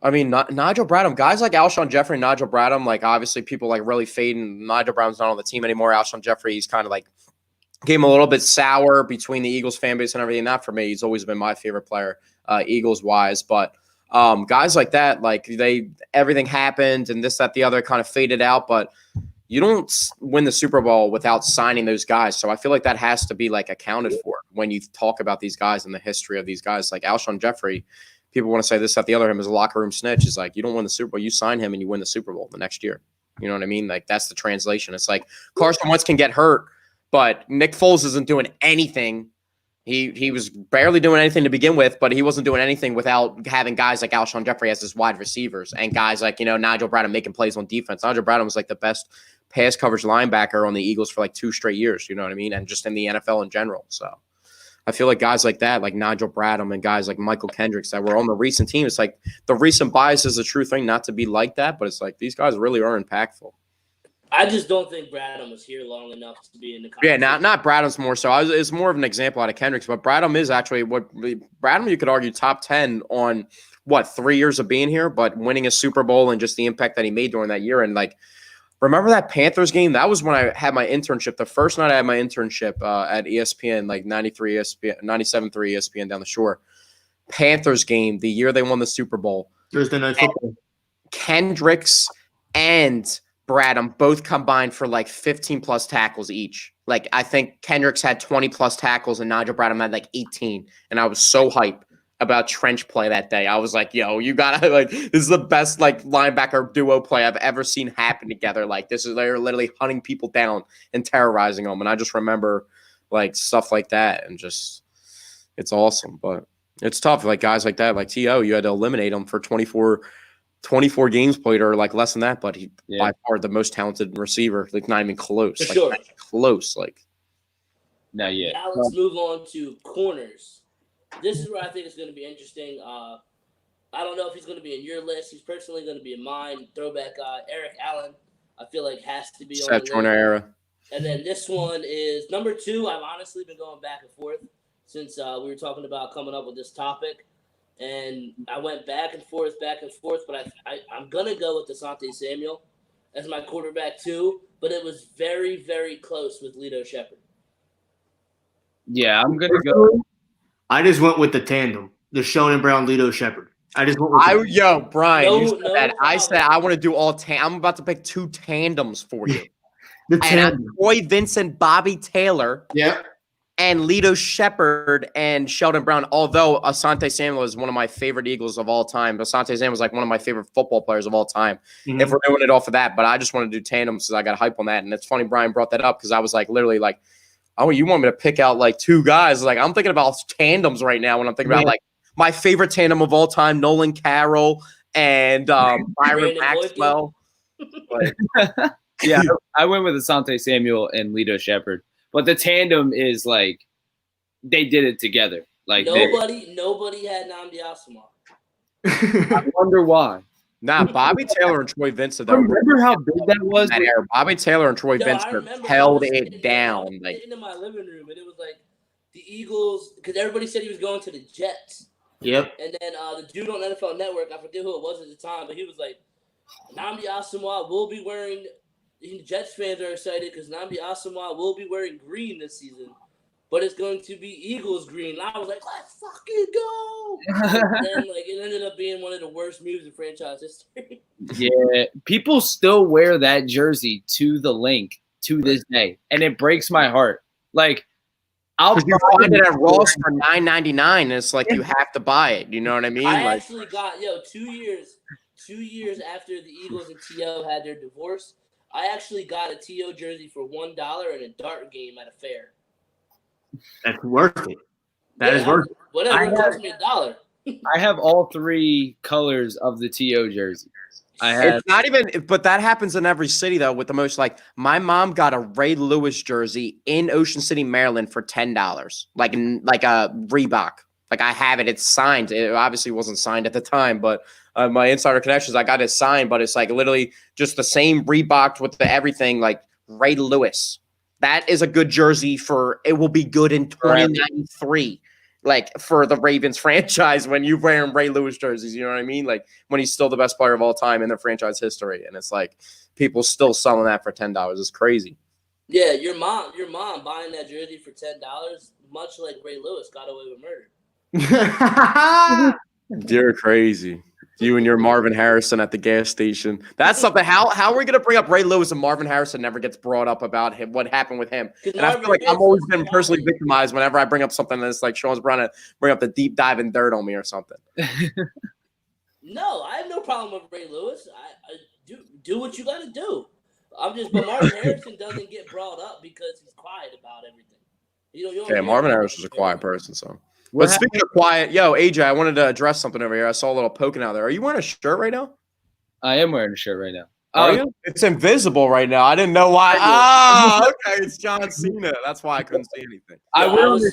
I mean, Nigel Bradham, guys like Alshon Jeffrey and Nigel Bradham, like obviously people like really fading. Nigel Bradham's not on the team anymore. Alshon Jeffrey, he's kind of like came a little bit sour between the Eagles fan base and everything. Not for me. He's always been my favorite player, Eagles wise. But guys like that, like everything happened and this, that, the other kind of faded out. But you don't win the Super Bowl without signing those guys. So I feel like that has to be like accounted for when you talk about these guys and the history of these guys. Like Alshon Jeffrey, people want to say this, that, the other. Him as a locker room snitch is like, you don't win the Super Bowl. You sign him and you win the Super Bowl the next year. You know what I mean? Like that's the translation. It's like Carson Wentz can get hurt, but Nick Foles isn't doing anything. He was barely doing anything to begin with, but he wasn't doing anything without having guys like Alshon Jeffrey as his wide receivers and guys like, Nigel Bradham making plays on defense. Nigel Bradham was like the best pass coverage linebacker on the Eagles for like 2 straight years, you know what I mean? And just in the NFL in general. So I feel like guys like that, like Nigel Bradham and guys like Michael Kendricks that were on the recent team, it's like the recent bias is a true thing, not to be like that, but it's like these guys really are impactful. I just don't think Bradham was here long enough to be in the conversation. Yeah, not Bradham's more so. It's more of an example out of Kendricks, but Bradham is actually Bradham, you could argue top 10 on 3 years of being here, but winning a Super Bowl and just the impact that he made during that year. And like, remember that Panthers game? That was when I had my internship. The first night I had my internship at ESPN, like 93 ESPN, 97.3 ESPN down the shore. Panthers game, the year they won the Super Bowl. Thursday Night Football. Kendricks and Bradham both combined for like 15 plus tackles each. Like I think Kendricks had 20 plus tackles and Nigel Bradham had like 18. And I was so hyped about trench play that day. I was like, yo, you gotta like, this is the best like linebacker duo play I've ever seen happen together. Like they're literally hunting people down and terrorizing them. And I just remember like stuff like that and just, it's awesome. But it's tough. Like guys like that, like T.O., you had to eliminate him for 24 games played or like less than that, but he by far the most talented receiver, like not even close. For like, sure. Not close. Like not yet. Now let's move on to corners. This is where I think it's going to be interesting. I don't know if he's going to be in your list. He's personally going to be in mine. Throwback guy, Eric Allen, I feel like has to be on the list. Era. And then this one is number 2. I've honestly been going back and forth since we were talking about coming up with this topic. And I went back and forth, but I'm going to go with Asante Samuel as my quarterback too. But it was very, very close with Lito Shepherd. Yeah, I'm going to go. I just went with the tandem, the Sheldon Brown, Lito Shepherd. I just went with Brian, you said that. Problem. I said I want to do all I'm about to pick 2 tandems for you. Troy Vincent, Bobby Taylor. Yeah. And Lito Shepherd and Sheldon Brown, although Asante Samuel is one of my favorite Eagles of all time. Asante Samuel is like one of my favorite football players of all time. Mm-hmm. If we're doing it off of that, but I just want to do tandems because I got hype on that. And it's funny Brian brought that up because I was like literally like, oh, you want me to pick out like 2 guys? Like I'm thinking about tandems right now when I'm thinking about like my favorite tandem of all time, Nolan Carroll and Byron Maxwell. Yeah, I went with Asante Samuel and Lito Shepherd. But the tandem is like they did it together. Like nobody had Nnamdi Asomugha. I wonder why. Nah, Bobby Taylor and Troy Vincent. Remember how big that was? That era. Bobby Taylor and Troy Vincent held it down. I was sitting in my living room, and it was like the Eagles, because everybody said he was going to the Jets. Yep. And then the dude on NFL Network, I forget who it was at the time, but he was like, Nnamdi Asomugha will be wearing. Jets fans are excited because Nnamdi Asomugha will be wearing green this season, but it's going to be Eagles green. And I was like, let's fucking go! And then it ended up being one of the worst moves in franchise history. Yeah, people still wear that jersey to the link to this day, and it breaks my heart. Like, I'll find it at Ross for $9.99. It's like you have to buy it. You know what I mean? I actually got 2 years after the Eagles and T.O. had their divorce. I actually got a T.O. jersey for $1 in a dart game at a fair. That's worth it. That is worth it. Whatever, it cost me $1. I have all 3 colors of the T.O. jersey. It's not even, but that happens in every city though. With the most, like my mom got a Ray Lewis jersey in Ocean City, Maryland for $10, like a Reebok. Like I have it. It's signed. It obviously wasn't signed at the time, but my insider connections, I got it signed. But it's like literally just the same Reebok with the everything. Like Ray Lewis. That is a good jersey for. It will be good in 2093. Like for the Ravens franchise when you're wearing Ray Lewis jerseys, you know what I mean? Like when he's still the best player of all time in their franchise history, and it's like people still selling that for $10. It's crazy. Yeah, your mom buying that jersey for $10, much like Ray Lewis got away with murder. You're crazy. You and your Marvin Harrison at the gas station. That's something. How are we going to bring up Ray Lewis and Marvin Harrison never gets brought up about him, what happened with him? And I feel like I'm always been personally victimized whenever I bring up something that's like Sean's trying to bring up the deep dive in dirt on me or something. No, I have no problem with Ray Lewis. I do what you got to do. But Marvin Harrison doesn't get brought up because he's quiet about everything. Yeah, Marvin Harrison's a quiet person, so. But speaking of quiet, AJ, I wanted to address something over here. I saw a little poking out there. Are you wearing a shirt right now? I am wearing a shirt right now. Are you? It's invisible right now. I didn't know why. Okay, it's John Cena. That's why I couldn't see anything. I was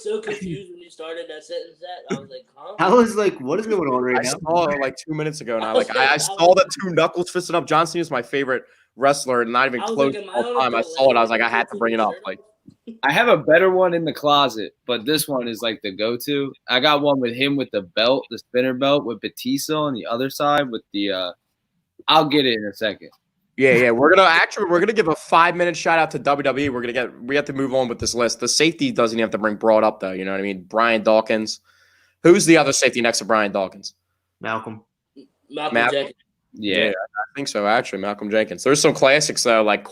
so confused when you started that sentence. I was like, huh? I was like, what is going on right now? I saw it like 2 minutes ago, and I saw the two knuckles fisted up. John Cena's my favorite wrestler, and not even close all the time. I saw it. I was like, I had to bring it up. Like, I have a better one in the closet, but this one is like the go-to. I got one with him with the belt, the spinner belt with Batista on the other side with the I'll get it in a second. Yeah. We're gonna give a 5-minute shout out to WWE. We have to move on with this list. The safety doesn't even have to bring brought up though. You know what I mean? Brian Dawkins. Who's the other safety next to Brian Dawkins? Malcolm Jenkins. Yeah, I think so. Actually, Malcolm Jenkins. There's some classics though, like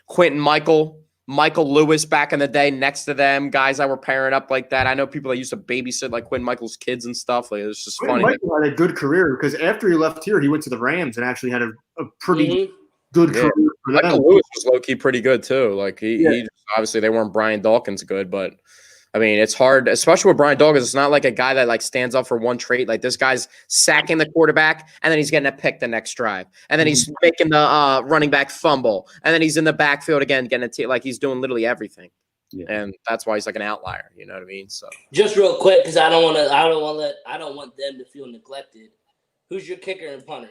Quentin Michael Lewis back in the day next to them, guys that were pairing up like that. I know people that used to babysit like Quentin Michael's kids and stuff. Like it's just funny. Michael had a good career because after he left here, he went to the Rams and actually had a pretty good career for them. Michael Lewis was low key pretty good too. Like he just, obviously they weren't Brian Dawkins good, but I mean it's hard, especially with Brian Dawkins. It's not like a guy that like stands up for one trait. Like this guy's sacking the quarterback and then he's getting a pick the next drive, and then he's making the running back fumble, and then he's in the backfield again getting like he's doing literally everything. Yeah. And that's why he's like an outlier. You know what I mean? So just real quick, because I don't want them to feel neglected. Who's your kicker and punter?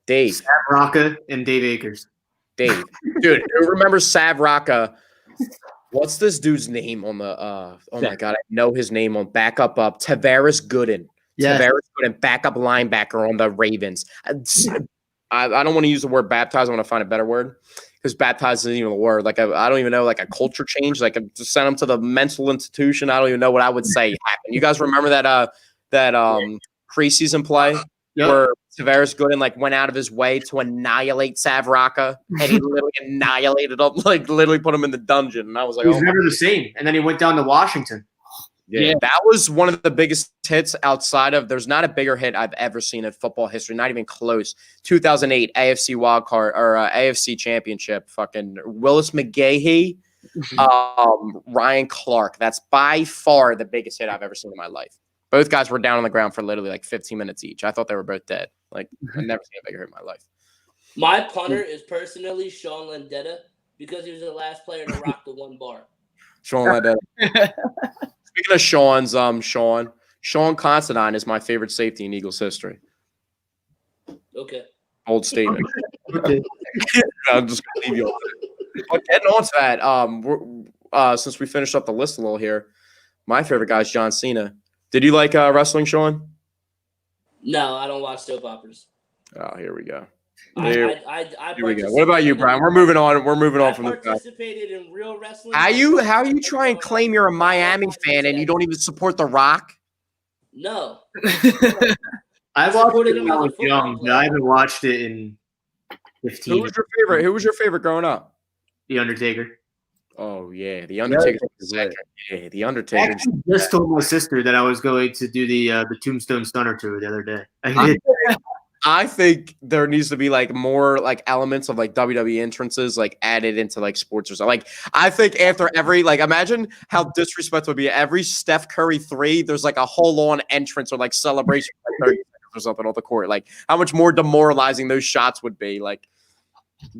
Dave. Sav Rocca and Dave Akers. Dave, dude, who remembers Sav Rocca? What's this dude's name on the oh my god, I know his name on backup Tavares Gooden. Yeah. Tavares Gooden, backup linebacker on the Ravens. I don't want to use the word baptized. I want to find a better word because baptized isn't even a word. Like I don't even know, like a culture change. Like just send them to the mental institution. I don't even know what I would say happened. You guys remember that preseason play? Yep. Where Tavares Gooden like went out of his way to annihilate Sav Rocca, and he literally annihilated him, like literally put him in the dungeon. And I was like, he was never the same. And then he went down to Washington. Yeah, that was one of the biggest hits outside of. There's not a bigger hit I've ever seen in football history, not even close. 2008 AFC wildcard or AFC Championship. Fucking Willis McGahee, Ryan Clark. That's by far the biggest hit I've ever seen in my life. Both guys were down on the ground for literally like 15 minutes each. I thought they were both dead. Like, I've never seen a bigger hit in my life. My punter is personally Sean Landetta because he was the last player to rock the one bar. Sean Landetta. Speaking of Sean's, Sean Considine is my favorite safety in Eagles history. Okay. Bold statement. Okay. I'm just going to leave you on that. But getting on to that, since we finished up the list a little here, my favorite guy is John Cena. Did you like wrestling, Sean? No, I don't watch soap operas. Oh, here we go. Here we go. What about you, Brian? We're moving on. We're moving on from this guy. I participated in real wrestling. How you try and claim you're a Miami fan and you don't even support The Rock? No. I watched it when I was young, but I haven't watched it in 15 years. Who was your favorite growing up? The Undertaker. Oh yeah, The Undertaker. Yeah, The Undertaker. I actually just told my sister that I was going to do the Tombstone Stunner tour the other day. I think there needs to be like more like elements of like WWE entrances like added into like sports or something. Like I think after every like imagine how disrespectful it would be every Steph Curry 3, there's like a whole on entrance or like celebration like 30 seconds or something on the court. Like how much more demoralizing those shots would be. Like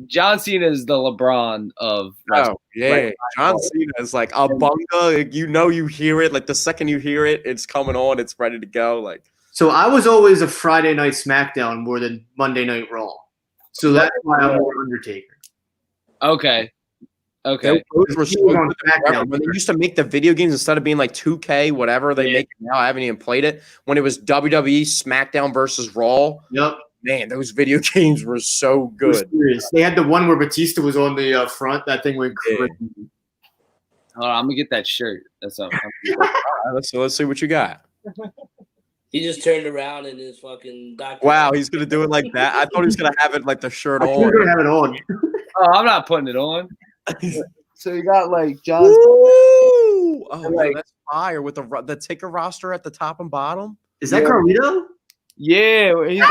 John Cena is the LeBron of wrestling. Oh yeah, like, John Cena is like a bunga. You hear it like the second you hear it, it's coming on, it's ready to go. Like so, I was always a Friday Night SmackDown more than Monday Night Raw. So that's why I'm more Undertaker. Okay. Those were so good. When they used to make the video games instead of being like 2K, whatever they make it now, I haven't even played it. When it was WWE SmackDown versus Raw. Yep. Man, those video games were so good. They had the one where Batista was on the front. That thing went crazy. Hold on, I'm gonna get that shirt. That's all. Right, let's see what you got. He just turned around and his fucking doctor. Wow, he's gonna do it like that. I thought he was gonna have it like the shirt I on. think we're gonna have it on. Oh, I'm not putting it on. So you got like John. Ooh! Oh, like, yo, that's fire with the ticker roster at the top and bottom. Is that Carlito? Yeah, he's like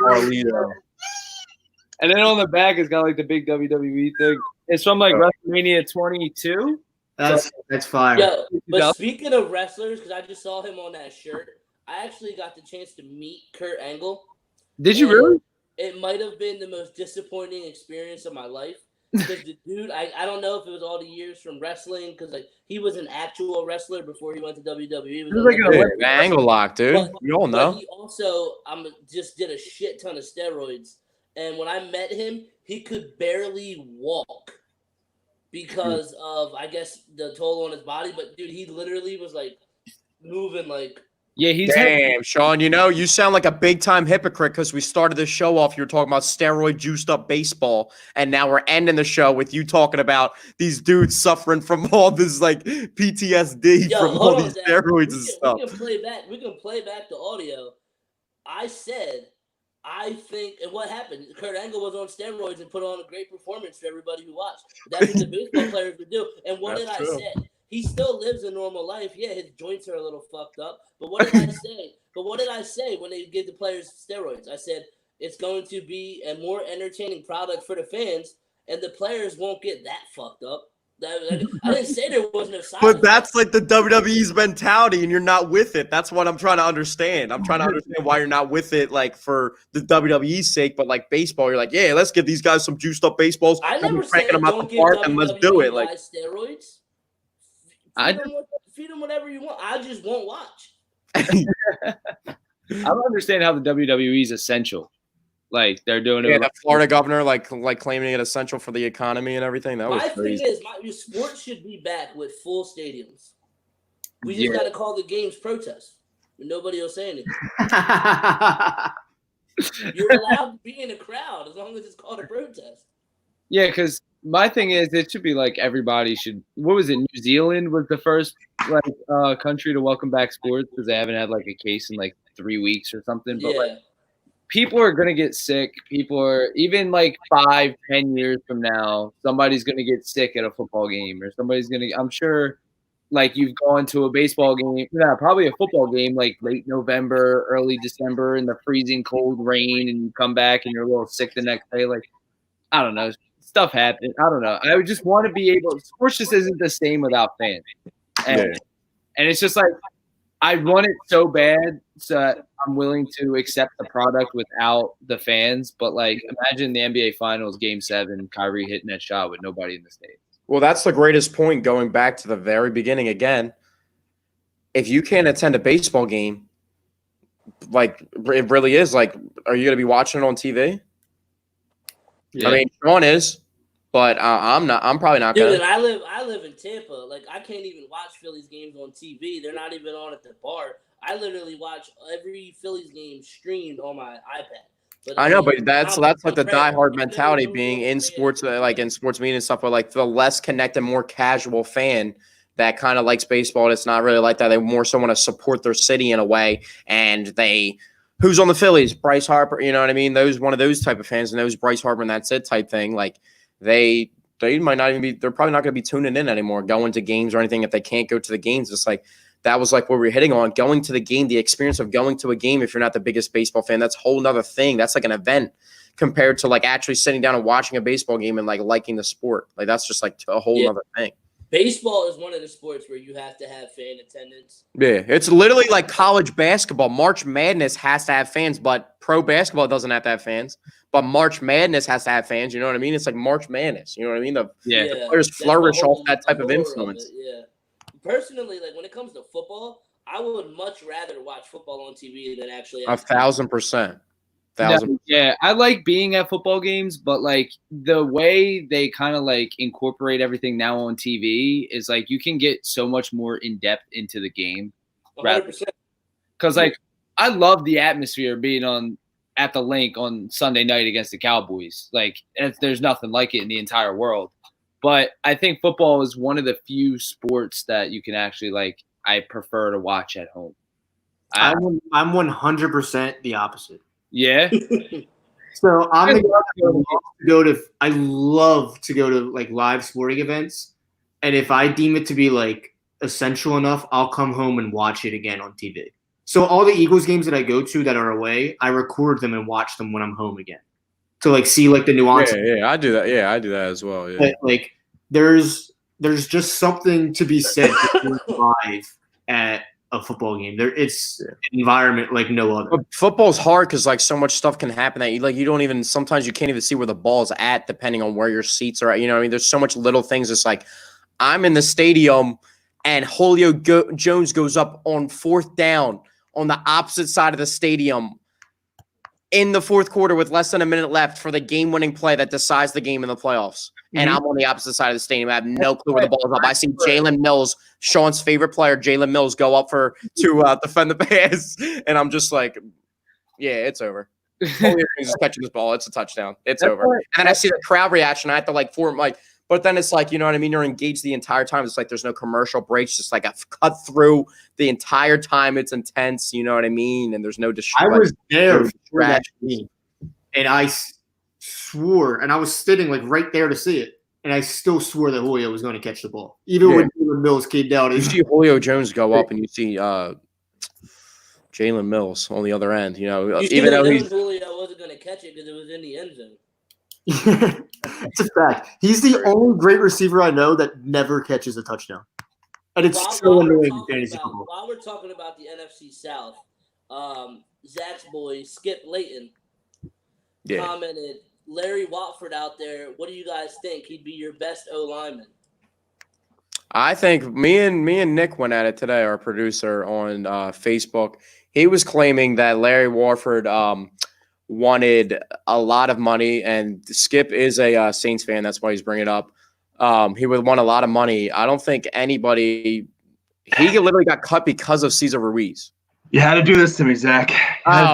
Carlito. And then on the back, it's got like the big WWE thing. It's from like WrestleMania 22. That's fire. Yeah, but speaking of wrestlers, because I just saw him on that shirt, I actually got the chance to meet Kurt Angle. Did you really? It might have been the most disappointing experience of my life. Because the dude, I don't know if it was all the years from wrestling, because like he was an actual wrestler before he went to WWE. He was like an angle lock, dude. We all know. But he also just did a shit ton of steroids. And when I met him, he could barely walk because of, I guess, the toll on his body. But, dude, he literally was, like, moving like Yeah, he's damn, Sean. You know, you sound like a big time hypocrite because we started the show off. You were talking about steroid juiced up baseball, and now we're ending the show with you talking about these dudes suffering from all this like PTSD from all these steroids and stuff. We can play back the audio. I said, I think, and what happened? Kurt Angle was on steroids and put on a great performance for everybody who watched. That's what the baseball players would do. And what did I say? He still lives a normal life. Yeah, his joints are a little fucked up. But what did I say? When they give the players steroids? I said it's going to be a more entertaining product for the fans, and the players won't get that fucked up. I didn't say there wasn't a side But that's like the WWE's mentality, and you're not with it. That's what I'm trying to understand. I'm trying to understand why you're not with it, like for the WWE's sake. But like baseball, you're like, yeah, let's give these guys some juiced up baseballs. I never said cranking them out the park, and let's do it. Like steroids. Feed them whatever you want. I just won't watch. I don't understand how the WWE is essential. Like they're doing it. Yeah, the Florida governor like claiming it essential for the economy and everything. That was crazy. Thing is, sports should be back with full stadiums. We just got to call the games protest. Nobody will say anything. You're allowed to be in a crowd as long as it's called a protest. Yeah, because my thing is, it should be like everybody should. What was it? New Zealand was the first country to welcome back sports because they haven't had like a case in like 3 weeks or something. But like, people are gonna get sick. People are even like 5-10 years from now, somebody's gonna get sick at a football game, or somebody's gonna. I'm sure, like you've gone to a baseball game, probably a football game, like late November, early December, in the freezing cold rain, and you come back and you're a little sick the next day. Like, I don't know. Stuff happens. I don't know. I would just want to be able. Sports just isn't the same without fans, and it's just like I want it so bad, so that I'm willing to accept the product without the fans. But like, imagine the NBA Finals, Game 7, Kyrie hitting that shot with nobody in the stands. Well, that's the greatest point. Going back to the very beginning again, if you can't attend a baseball game, like it really is. Like, are you going to be watching it on TV? Yeah. I mean, Sean is, but I'm not. I'm probably not. Dude, I live in Tampa. Like, I can't even watch Phillies games on TV. They're not even on at the bar. I literally watch every Phillies game streamed on my iPad. But I know, but that's like the diehard mentality being in sports, like in sports media and stuff. But like the less connected, more casual fan that kind of likes baseball, it's not really like that. They more so want to support their city in a way, and they. Who's on the Phillies? Bryce Harper, you know what I mean? Those one of those type of fans, and those Bryce Harper and that's it type thing. Like they might not even be. They're probably not going to be tuning in anymore, going to games or anything if they can't go to the games. It's like that was like what we were hitting on. Going to the game, the experience of going to a game. If you're not the biggest baseball fan, that's a whole nother thing. That's like an event compared to like actually sitting down and watching a baseball game and like liking the sport. Like that's just like a whole other thing. Baseball is one of the sports where you have to have fan attendance. Yeah, it's literally like college basketball. March Madness has to have fans, but pro basketball doesn't have to have fans. But March Madness has to have fans. You know what I mean? It's like March Madness. You know what I mean? The players flourish off that type of influence. Yeah. Personally, like when it comes to football, I would much rather watch football on TV than actually. 1,000%. Yeah, I like being at football games, but like the way they kind of like incorporate everything now on TV is like you can get so much more in depth into the game. 100%. Because like I love the atmosphere being at the link on Sunday night against the Cowboys. Like there's nothing like it in the entire world. But I think football is one of the few sports that you can actually like. I prefer to watch at home. I'm 100% the opposite. Yeah. So I'm the guy that I love to go to like live sporting events, and if I deem it to be like essential enough, I'll come home and watch it again on TV. So all the Eagles games that I go to that are away, I record them and watch them when I'm home again to like see like the nuances. Yeah, I do that. Yeah, I do that as well. Yeah. But like there's just something to be said live at a football game. It's an environment like no other. But football's hard because like so much stuff can happen that you don't even sometimes you can't even see where the ball's at depending on where your seats are at. You know what I mean? There's so much little things. It's like I'm in the stadium and Julio Jones goes up on 4th down on the opposite side of the stadium in the 4th quarter with less than a minute left for the game-winning play that decides the game in the playoffs. Mm-hmm. And I'm on the opposite side of the stadium. I have no clue where the ball is up. I see Jalen Mills, Sean's favorite player, Jalen Mills, go up to defend the pass. And I'm just like, yeah, it's over. Julio is catching this ball. It's a touchdown. It's over. And then I see the crowd reaction. I have to form but then it's like, you know what I mean? You're engaged the entire time. It's like there's no commercial breaks. Just like a cut through the entire time. It's intense. You know what I mean? And there's no distraction. I was there for that game, and I swore, and I was sitting like right there to see it, and I still swore that Julio was going to catch the ball. Even when Jalen Mills came down. You see Julio Jones go up, and you see Jalen Mills on the other end. You know, even though Julio wasn't going to catch it because it was in the end zone. It's a fact. He's the only great receiver I know that never catches a touchdown. And it's so annoying in fantasy football. While we're talking about the NFC South, Zach's boy, Skip Layton, commented, Larry Watford out there, what do you guys think? He'd be your best O-lineman. I think me and Nick went at it today, our producer, on Facebook. He was claiming that Larry Watford wanted a lot of money, and Skip is a Saints fan. That's why he's bringing it up. He would want a lot of money. I don't think anybody – he literally got cut because of Cesar Ruiz. You had to do this to me, Zach.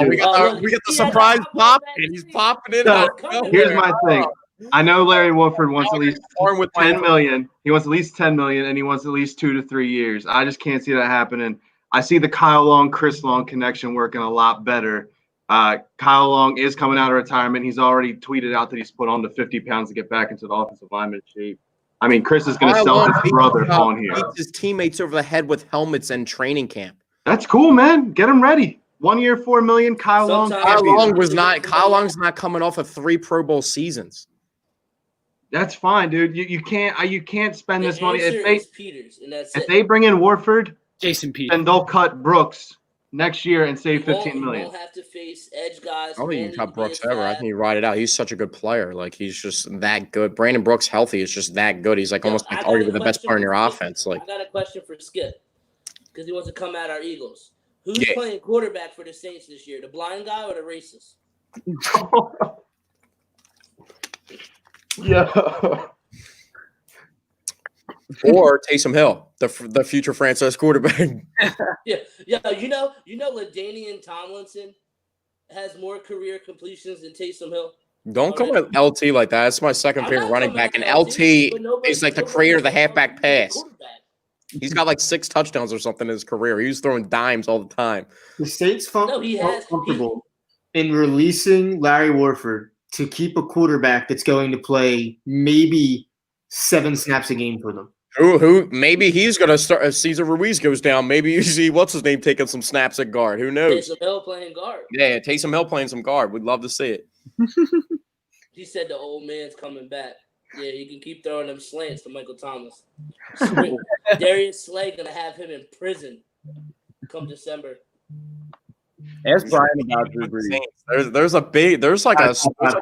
We got the surprise pop, and he's popping it. So, here's my thing. I know Larry Wolford wants at least $10 million. He wants at least $10 million, and he wants at least 2 to 3 years. I just can't see that happening. I see the Kyle Long, Chris Long connection working a lot better. Kyle Long is coming out of retirement. He's already tweeted out that he's put on the 50 pounds to get back into the offensive lineman shape. I mean, Chris is going to sell his brother on here. Beats his teammates over the head with helmets in training camp. That's cool, man. Get him ready. 1 year, $4 million. Kyle Long. Kyle Long's not coming off of 3 Pro Bowl seasons. That's fine, dude. You can't spend this money. If they bring in Warford, Jason Peters, then they'll cut Brooks next year and save $15 million. Won't have to face edge guys. I don't think you cut Brooks ever. I think you ride it out. He's such a good player. Like, he's just that good. Brandon Brooks healthy is just that good. He's like almost like arguably the best player in your offense. Like, I got a question for Skip because he wants to come at our Eagles. Who's playing quarterback for the Saints this year? The blind guy or the racist? Yeah. Or Taysom Hill, the future franchise quarterback. Yeah. You know, LaDainian Tomlinson has more career completions than Taysom Hill. Don't come at LT like that. That's my second favorite running back, and LT is like the creator of the halfback pass. He's got like 6 touchdowns or something in his career. He was throwing dimes all the time. The Saints felt comfortable in releasing Larry Warford to keep a quarterback that's going to play maybe 7 snaps a game for them. Who maybe he's going to start if Cesar Ruiz goes down. Maybe you see what's his name taking some snaps at guard. Who knows? Taysom Hill playing guard. Yeah, Taysom Hill playing some guard. We'd love to see it. He said the old man's coming back. Yeah, he can keep throwing them slants to Michael Thomas. Darius Slay gonna have him in prison come December. Ask Bryan about Drew Brees. There's like a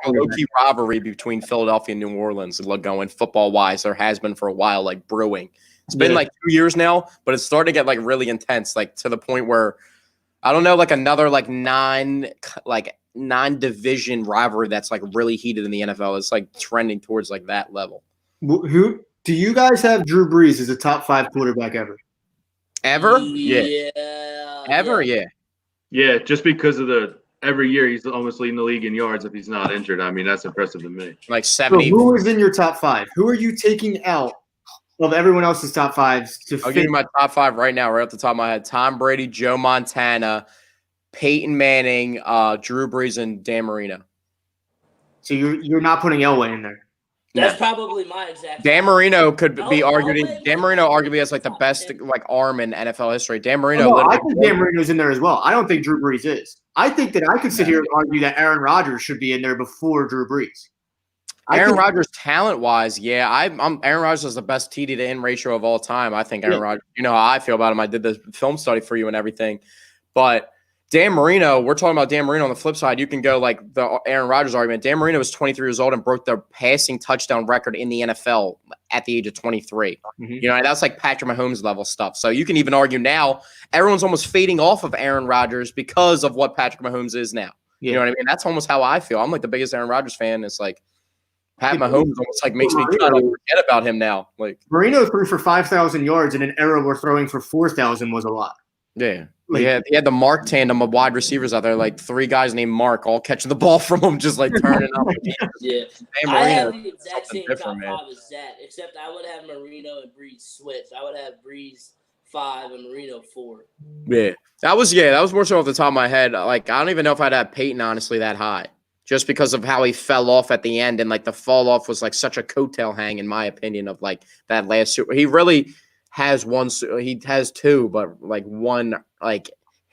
low-key rivalry between Philadelphia and New Orleans going football-wise. There has been for a while, like brewing. It's been like 2 years now, but it's starting to get like really intense, like to the point where I don't know, like another like non-division rivalry that's like really heated in the NFL. It's like trending towards like that level. Who do you guys have? Drew Brees as a top 5 quarterback ever? Ever? Yeah. Ever? Yeah. Yeah, just because of every year he's almost leading the league in yards if he's not injured. I mean, that's impressive to me. Like 70. So who is in your top 5? Who are you taking out of everyone else's top fives to I'll give you my top 5 right now, right off the top of my head. Tom Brady, Joe Montana, Peyton Manning, Drew Brees, and Dan Marino. So you're not putting Elway in there. That's probably my exact. Dan Marino could be argued. Dan Marino arguably has like the best like arm in NFL history. Dan Marino. I think Dan Marino's in there as well. I don't think Drew Brees is. I think that I could sit here and argue that Aaron Rodgers should be in there before Drew Brees. Aaron Rodgers, talent-wise, Aaron Rodgers is the best TD to in ratio of all time. I think Aaron Rodgers. You know how I feel about him. I did the film study for you and everything, but Dan Marino, we're talking about Dan Marino on the flip side. You can go like the Aaron Rodgers argument. Dan Marino was 23 years old and broke the passing touchdown record in the NFL at the age of 23. Mm-hmm. You know, that's like Patrick Mahomes level stuff. So you can even argue now everyone's almost fading off of Aaron Rodgers because of what Patrick Mahomes is now. Yeah. You know what I mean? That's almost how I feel. I'm like the biggest Aaron Rodgers fan. It's like Pat Mahomes almost like makes me kind of forget about him now. Like Marino threw for 5,000 yards in an era where throwing for 4,000 was a lot. Yeah. He had the Mark tandem of wide receivers out there, like 3 guys named Mark, all catching the ball from him, just like turning up. Yeah. I have the exact same top 5 as Zach, except I would have Marino and Brees switched. I would have Brees 5 and Marino 4. Yeah. That was more so off the top of my head. Like, I don't even know if I'd have Peyton, honestly, that high. Just because of how he fell off at the end, and like the fall off was like such a coattail hang, in my opinion, of like that last Super. He really has one. He has 2, but like one, like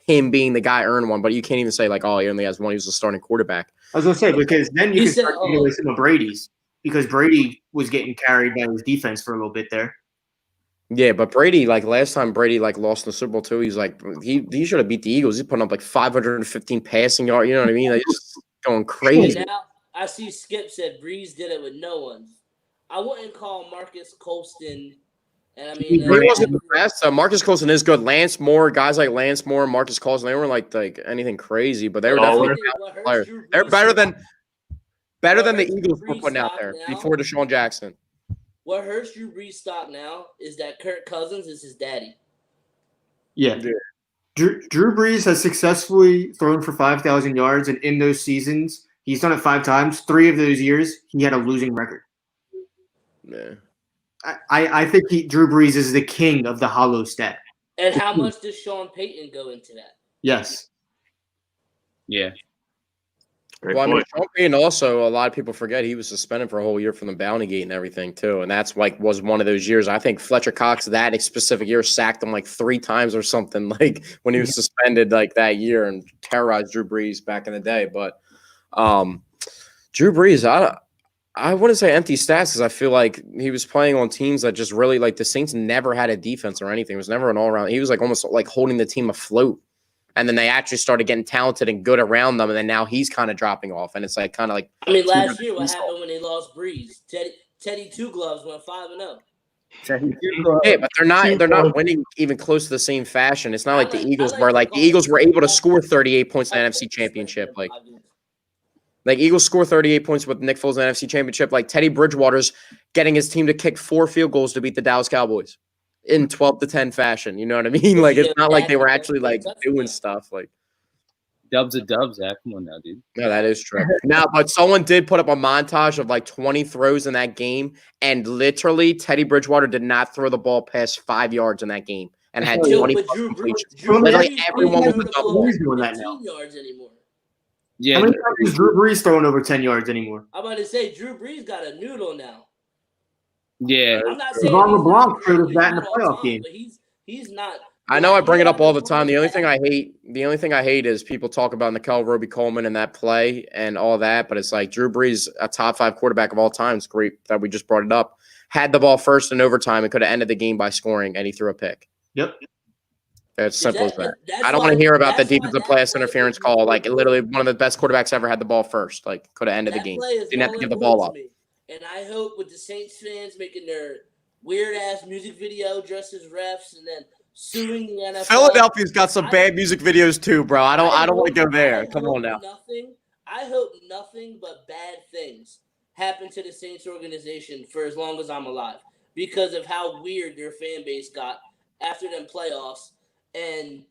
him being the guy earned one. But you can't even say like, oh, he only has one. He was the starting quarterback. I was gonna say, because then you can start taking away some of Brady's, because Brady was getting carried by his defense for a little bit there. Yeah, but Brady, like last time Brady like lost in the Super Bowl too, he's like he should have beat the Eagles. He's putting up like 515 passing yards. You know what I mean? Like, just going crazy. Now I see Skip said Breeze did it with no one. I wouldn't call Marcus Colston, and I mean he wasn't the best. Marcus Colston is good. Lance Moore, guys like Lance Moore, Marcus Colston, they weren't like anything crazy, but they were definitely players. They're better than the Eagles were putting out there before Deshaun Jackson. What hurts Drew Brees' stock now is that Kirk Cousins is his daddy. Yeah. Drew Brees has successfully thrown for 5,000 yards, and in those seasons, he's done it 5 times. 3 of those years, he had a losing record. Yeah. I think Drew Brees is the king of the hollow stat. And how much does Sean Payton go into that? Yes. Yeah. Well, I mean, Sean Payton also, a lot of people forget he was suspended for a whole year from the bounty gate and everything too, and that's like was one of those years. I think Fletcher Cox that specific year sacked him like 3 times or something, like when he was suspended like that year, and terrorized Drew Brees back in the day. But Drew Brees, I wouldn't say empty stats, because I feel like he was playing on teams that just really like the Saints never had a defense or anything. It was never an all around. He was like almost like holding the team afloat. And then they actually started getting talented and good around them, and then now he's kind of dropping off. And it's like kind of like I mean, last year what happened when they lost Breeze? Teddy Two Gloves went 5-0. Yeah, but they're not winning even close to the same fashion. It's not like the Eagles were like the Eagles were able to score 38 points in the NFC Championship. Like Eagles score 38 points with Nick Foles in the NFC Championship. Like Teddy Bridgewater's getting his team to kick 4 field goals to beat the Dallas Cowboys in 12-10 fashion. You know what I mean? Like, it's not like they were actually like doing stuff. Like, dubs are dubs, Zach. Come on now, dude. No, that is true. Now, but someone did put up a montage of like 20 throws in that game, and literally Teddy Bridgewater did not throw the ball past 5 yards in that game, and had 20 completions. Literally everyone was doing that now. Yards anymore. Yeah. How many times is Drew Brees throwing over 10 yards anymore? I'm about to say Drew Brees got a noodle now. Yeah, I'm not saying LeBron showed us that in the playoff game. But he's not. I know I bring it up all the time. The only thing I hate is people talk about Nicole Roby-Coleman and that play and all that. But it's like Drew Brees, a top 5 quarterback of all time. It's great that we just brought it up. Had the ball first in overtime and could have ended the game by scoring, and he threw a pick. Yep. It's simple as that. I don't want to hear about the defensive pass interference call. Like, literally, one of the best quarterbacks ever had the ball first. Like, could have ended the game. Didn't have to give the ball up. And I hope with the Saints fans making their weird-ass music video dressed as refs and then suing the NFL. Philadelphia's got some bad music videos too, bro. I don't want to go there. Come on now. I hope nothing but bad things happen to the Saints organization for as long as I'm alive, because of how weird their fan base got after them playoffs. And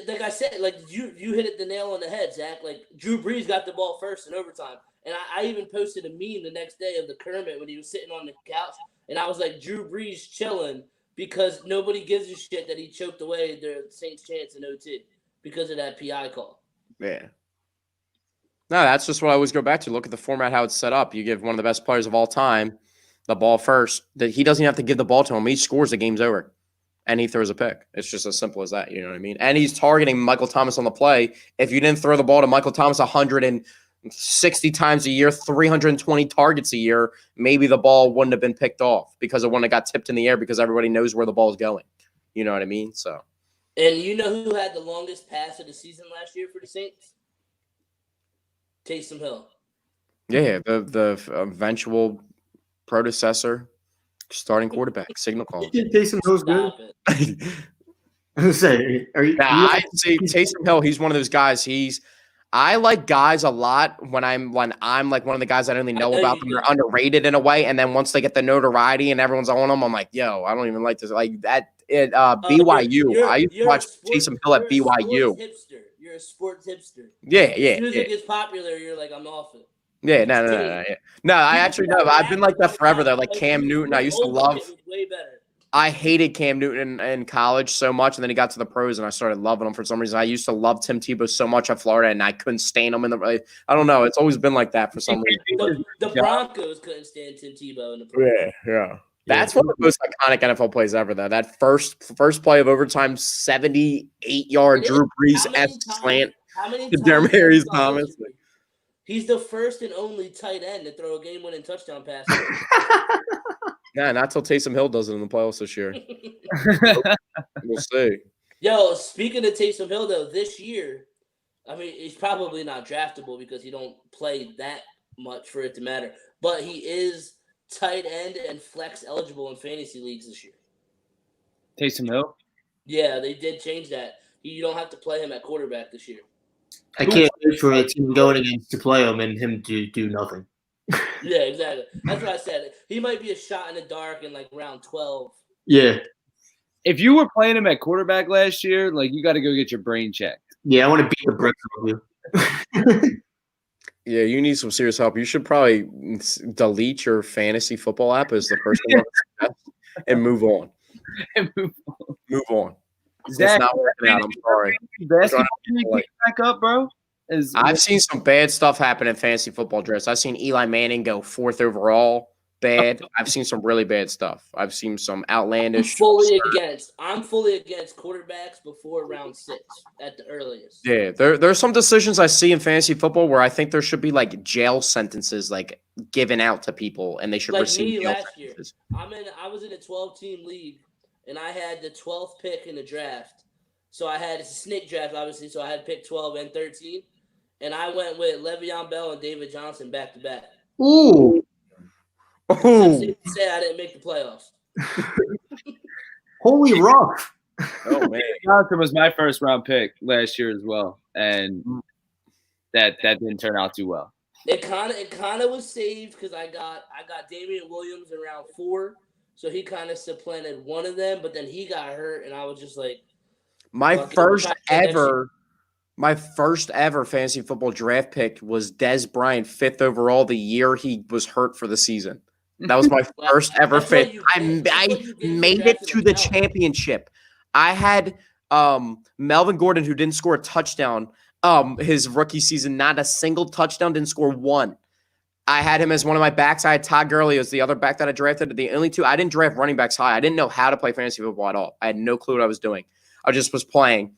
like I said, like you hit it the nail on the head, Zach. Like Drew Brees got the ball first in overtime, And I even posted a meme the next day of the Kermit when he was sitting on the couch, and I was like, Drew Brees chilling because nobody gives a shit that he choked away the Saints' chance in OT because of that PI call. Yeah. No, that's just what I always go back to. Look at the format, how it's set up. You give one of the best players of all time the ball first. That he doesn't have to give the ball to him. He scores, the game's over. And he throws a pick. It's just as simple as that. You know what I mean? And he's targeting Michael Thomas on the play. If you didn't throw the ball to Michael Thomas 160 times a year, 320 targets a year, maybe the ball wouldn't have been picked off because it wouldn't have got tipped in the air because everybody knows where the ball is going. You know what I mean? So. And you know who had the longest pass of the season last year for the Saints? Taysom Hill. Yeah, the eventual predecessor, starting quarterback, signal call. Taysom Hill's good. I was saying, I see Taysom Hill. He's one of those guys. I like guys a lot when I'm like one of the guys I don't really know about them. They're underrated in a way, and then once they get the notoriety and everyone's on them, I'm like, yo, I don't even like this. Like that. BYU. I used to watch Taysom Hill at BYU. You're a sports hipster. Yeah. As soon as it gets popular, you're like, I'm off it. Yeah, no. I actually know. I've been like that forever though. Like Cam Newton, I used to love. Way better. I hated Cam Newton in college so much, and then he got to the pros, and I started loving him for some reason. I used to love Tim Tebow so much at Florida, and I couldn't stand him in the. I don't know. It's always been like that for some reason. The Broncos couldn't stand Tim Tebow in the pros. Yeah. That's one of the most iconic NFL plays ever, though. That first play of overtime, 78-yard Drew Brees-esque slant to Demaryius Thomas. He's the first and only tight end to throw a game-winning touchdown pass. Yeah, not till Taysom Hill does it in the playoffs this year. We'll see. Yo, speaking of Taysom Hill, though, this year, I mean, he's probably not draftable because he don't play that much for it to matter. But he is tight end and flex eligible in fantasy leagues this year. Taysom Hill? Yeah, they did change that. You don't have to play him at quarterback this year. I can't wait for a team going against to play him and him to do nothing. Yeah, exactly. That's what I said. He might be a shot in the dark in like round 12. Yeah. If you were playing him at quarterback last year, like you got to go get your brain checked. Yeah, I want to beat the bricks off you. Yeah, you need some serious help. You should probably delete your fantasy football app as the first one and move on. Move on. It's not working out. I'm sorry. Back up, bro. I've seen some bad stuff happen in fantasy football drafts. I've seen Eli Manning go 4th overall. Bad. I've seen some really bad stuff. I've seen some outlandish. I'm fully against quarterbacks before round 6 at the earliest. Yeah, there's some decisions I see in fantasy football where I think there should be like jail sentences like given out to people, and they should receive jail sentences. I was in a 12-team league, and I had the 12th pick in the draft. So I had a snake draft, obviously. So I had pick 12 and 13, and I went with Le'Veon Bell and David Johnson back to back. Ooh. Say I didn't make the playoffs. Holy rough. Oh man, Johnson was my first round pick last year as well, and that didn't turn out too well. It kind of was saved because I got Damian Williams in round 4, so he kind of supplanted one of them, but then he got hurt, and I was just like, my first ever fantasy football draft pick was Des Bryant, 5th overall, the year he was hurt for the season. That was my first ever pick. I made it to the championship. I had Melvin Gordon, who didn't score a touchdown his rookie season, not a single touchdown, didn't score one. I had him as one of my backs. I had Todd Gurley as the other back that I drafted. The only two, I didn't draft running backs high. I didn't know how to play fantasy football at all. I had no clue what I was doing. I just was playing.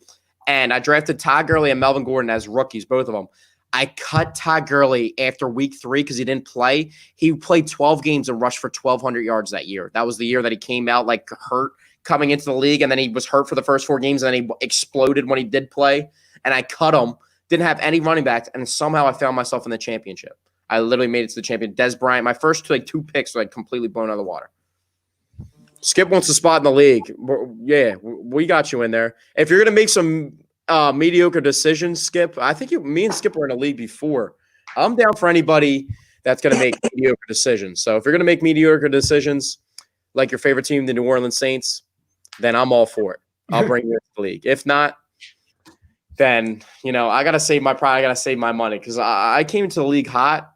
And I drafted Todd Gurley and Melvin Gordon as rookies, both of them. I cut Todd Gurley after week 3 because he didn't play. He played 12 games and rushed for 1,200 yards that year. That was the year that he came out like hurt coming into the league, and then he was hurt for the first 4 games, and then he exploded when he did play. And I cut him, didn't have any running backs, and somehow I found myself in the championship. I literally made it to the champion. Des Bryant, my first 2 picks were like completely blown out of the water. Skip wants a spot in the league. Yeah, we got you in there. If you're going to make some mediocre decisions, Skip, I think me and Skip were in a league before. I'm down for anybody that's going to make mediocre decisions. So if you're going to make mediocre decisions, like your favorite team, the New Orleans Saints, then I'm all for it. I'll bring you into the league. If not, then, I got to save my pride. I got to save my money because I came into the league hot,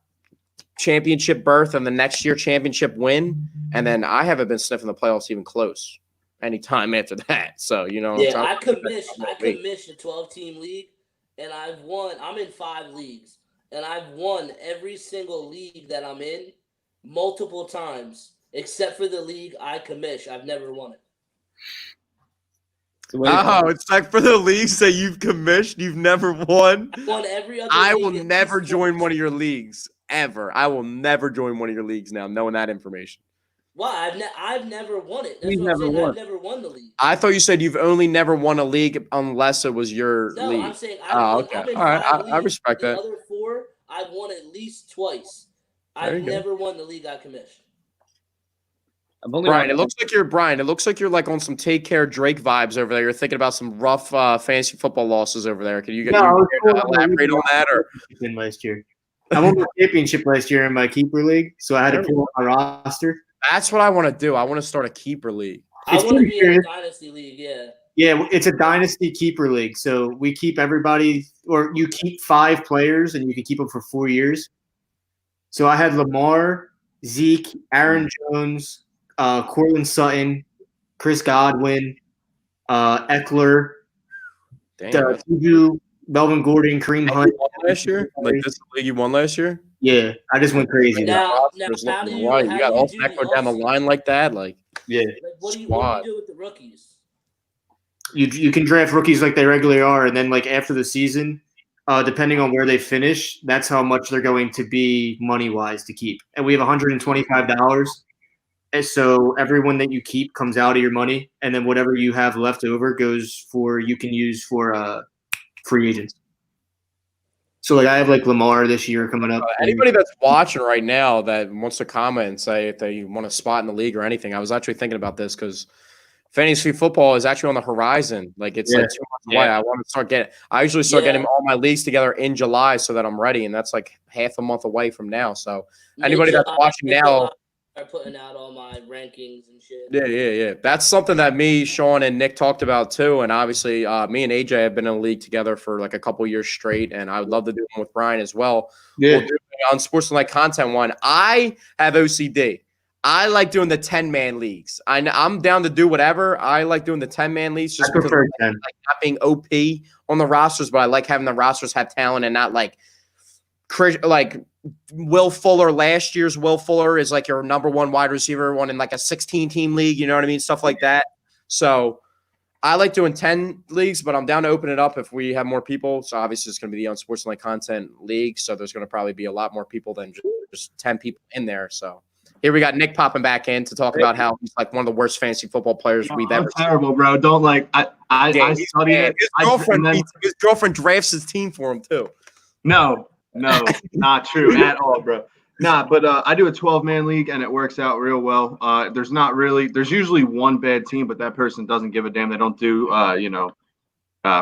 championship berth and the next year championship win, and then I haven't been sniffing the playoffs even close anytime after that. So yeah, I commissioned a 12-team league, and I'm in 5 leagues, and I've won every single league that I'm in multiple times, except for the league I commission. I've never won it. Oh, it's like for the leagues that you've commissioned, you've never won. I won every other I league will never join one of your leagues ever. I will never join one of your leagues now, knowing that information. Why? I've never won it. That's what I'm saying. I've never won the league. I thought you said you've only never won a league unless it was your league. No, I'm saying I've been all right, 5 leagues. I respect that. The other 4, I've won at least twice. I've never won the league I commissioned. Bryan, it looks like you're like on some Take Care Drake vibes over there. You're thinking about some rough fantasy football losses over there. Can you elaborate on that? Or last year, I won the championship last year in my keeper league, so I had to pull up my roster. That's what I want to do. I want to start a keeper league. I want to be in a dynasty league. Yeah. Yeah, it's a dynasty keeper league. So we keep everybody, or you keep 5 players, and you can keep them for 4 years. So I had Lamar, Zeke, Aaron Jones, Cortland Sutton, Chris Godwin, Eckler, Juju, Melvin Gordon, Kareem Hunt. Last year? Like this league you won last year? Yeah, I just went crazy. Now you got all Eckler down the line like that? Like, yeah. Like, what do you do with the rookies? You can draft rookies like they regularly are, and then like after the season, depending on where they finish, that's how much they're going to be money-wise to keep. And we have $125. And so everyone that you keep comes out of your money, and then whatever you have left over you can use for free agents. So like I have like Lamar this year coming up. Anybody that's watching right now that wants to comment and say if they want a spot in the league or anything, I was actually thinking about this because fantasy football is actually on the horizon. Like it's like 2 months away. I want to start getting. I usually start getting all my leagues together in July so that I'm ready, and that's like half a month away from now. So anybody that's watching now. Are putting out all my rankings and shit. Yeah. That's something that me, Sean, and Nick talked about too. And obviously, me and AJ have been in a league together for like a couple years straight, and I would love to do one with Bryan as well. Yeah. We'll do it on Unsportsmanlike content one. I have OCD. I like doing the 10-man leagues. I'm down to do whatever. I like doing the 10-man leagues just because I like not being OP on the rosters, but I like having the rosters have talent and not like Will Fuller. Last year's Will Fuller is like your number 1 wide receiver, one in like a 16-team league. You know what I mean? Stuff like that. So I like doing 10 leagues, but I'm down to open it up if we have more people. So obviously it's going to be the Unsportsmanlike content league. So there's going to probably be a lot more people than just 10 people in there. So here we got Nick popping back in to talk about how he's like one of the worst fantasy football players we've ever seen. Terrible, bro. Don't like I studied it. His girlfriend drafts his team for him too. No, not true at all, bro. Nah, but I do a 12-man league, and it works out real well. There's usually one bad team, but that person doesn't give a damn. They don't do,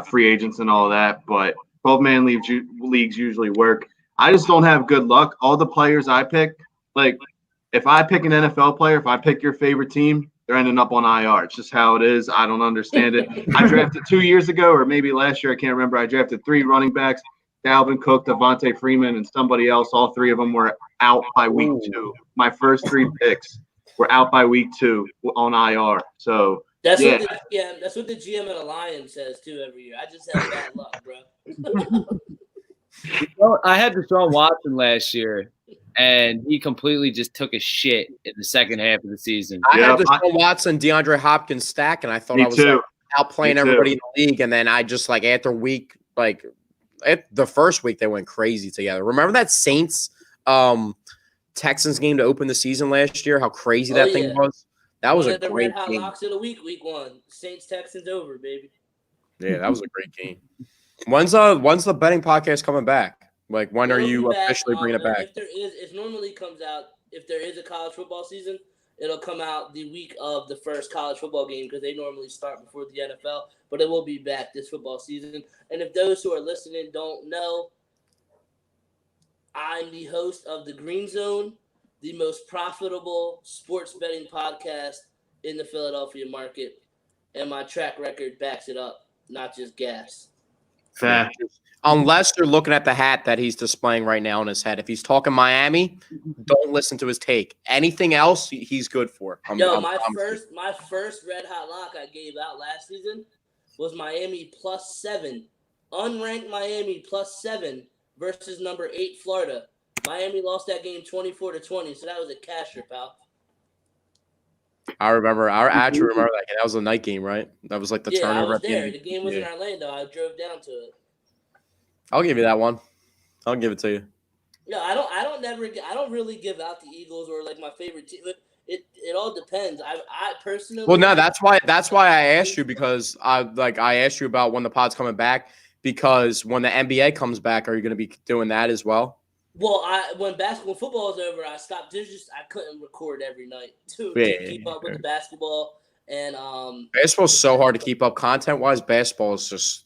free agents and all of that. But 12-man leagues usually work. I just don't have good luck. All the players I pick, like if I pick an NFL player, if I pick your favorite team, they're ending up on IR. It's just how it is. I don't understand it. I drafted 2 years ago, or maybe last year, I can't remember. I drafted 3 running backs. Dalvin Cook, Devontae Freeman, and somebody else. All 3 of them were out by week 2. My first 3 picks were out by week 2 on IR. So that's what the GM at the Lions says too every year. I just have bad luck, bro. I had Deshaun Watson last year, and he completely just took a shit in the second half of the season. I had Deshaun Watson, DeAndre Hopkins stack, and I thought I was like, outplaying everybody in the league. And then I just like after week the first week they went crazy together. Remember that Saints Texans game to open the season last year? How crazy that thing was. That was a great game. Red Hot Locks of the week 1. Saints Texans over, baby. Yeah, that was a great game. When's the betting podcast coming back? Like when are you officially bringing it back? If there is, it normally comes out if there is a college football season. It'll come out the week of the first college football game because they normally start before the NFL. But it will be back this football season. And if those who are listening don't know, I'm the host of The Green Zone, the most profitable sports betting podcast in the Philadelphia market. And my track record backs it up, not just gas. Fact. Unless you're looking at the hat that he's displaying right now on his head. If he's talking Miami, don't listen to his take. Anything else, he's good for. My first red hot lock I gave out last season was Miami +7. Unranked Miami +7 versus number 8 Florida. Miami lost that game 24-20, so that was a casher, pal. I actually remember that game. That was a night game, right? That was like the turnover. I was there. The game was in Orlando. I drove down to it. I'll give you that one. I'll give it to you. No, I don't really give out the Eagles or like my favorite team. It all depends. I personally. Well, no, that's why I asked you, because I asked you about when the pod's coming back, because when the NBA comes back, are you going to be doing that as well? Well, when football is over, I stopped. I couldn't record every night to keep up with the basketball and basketball's so hard to keep up content wise. Basketball is just.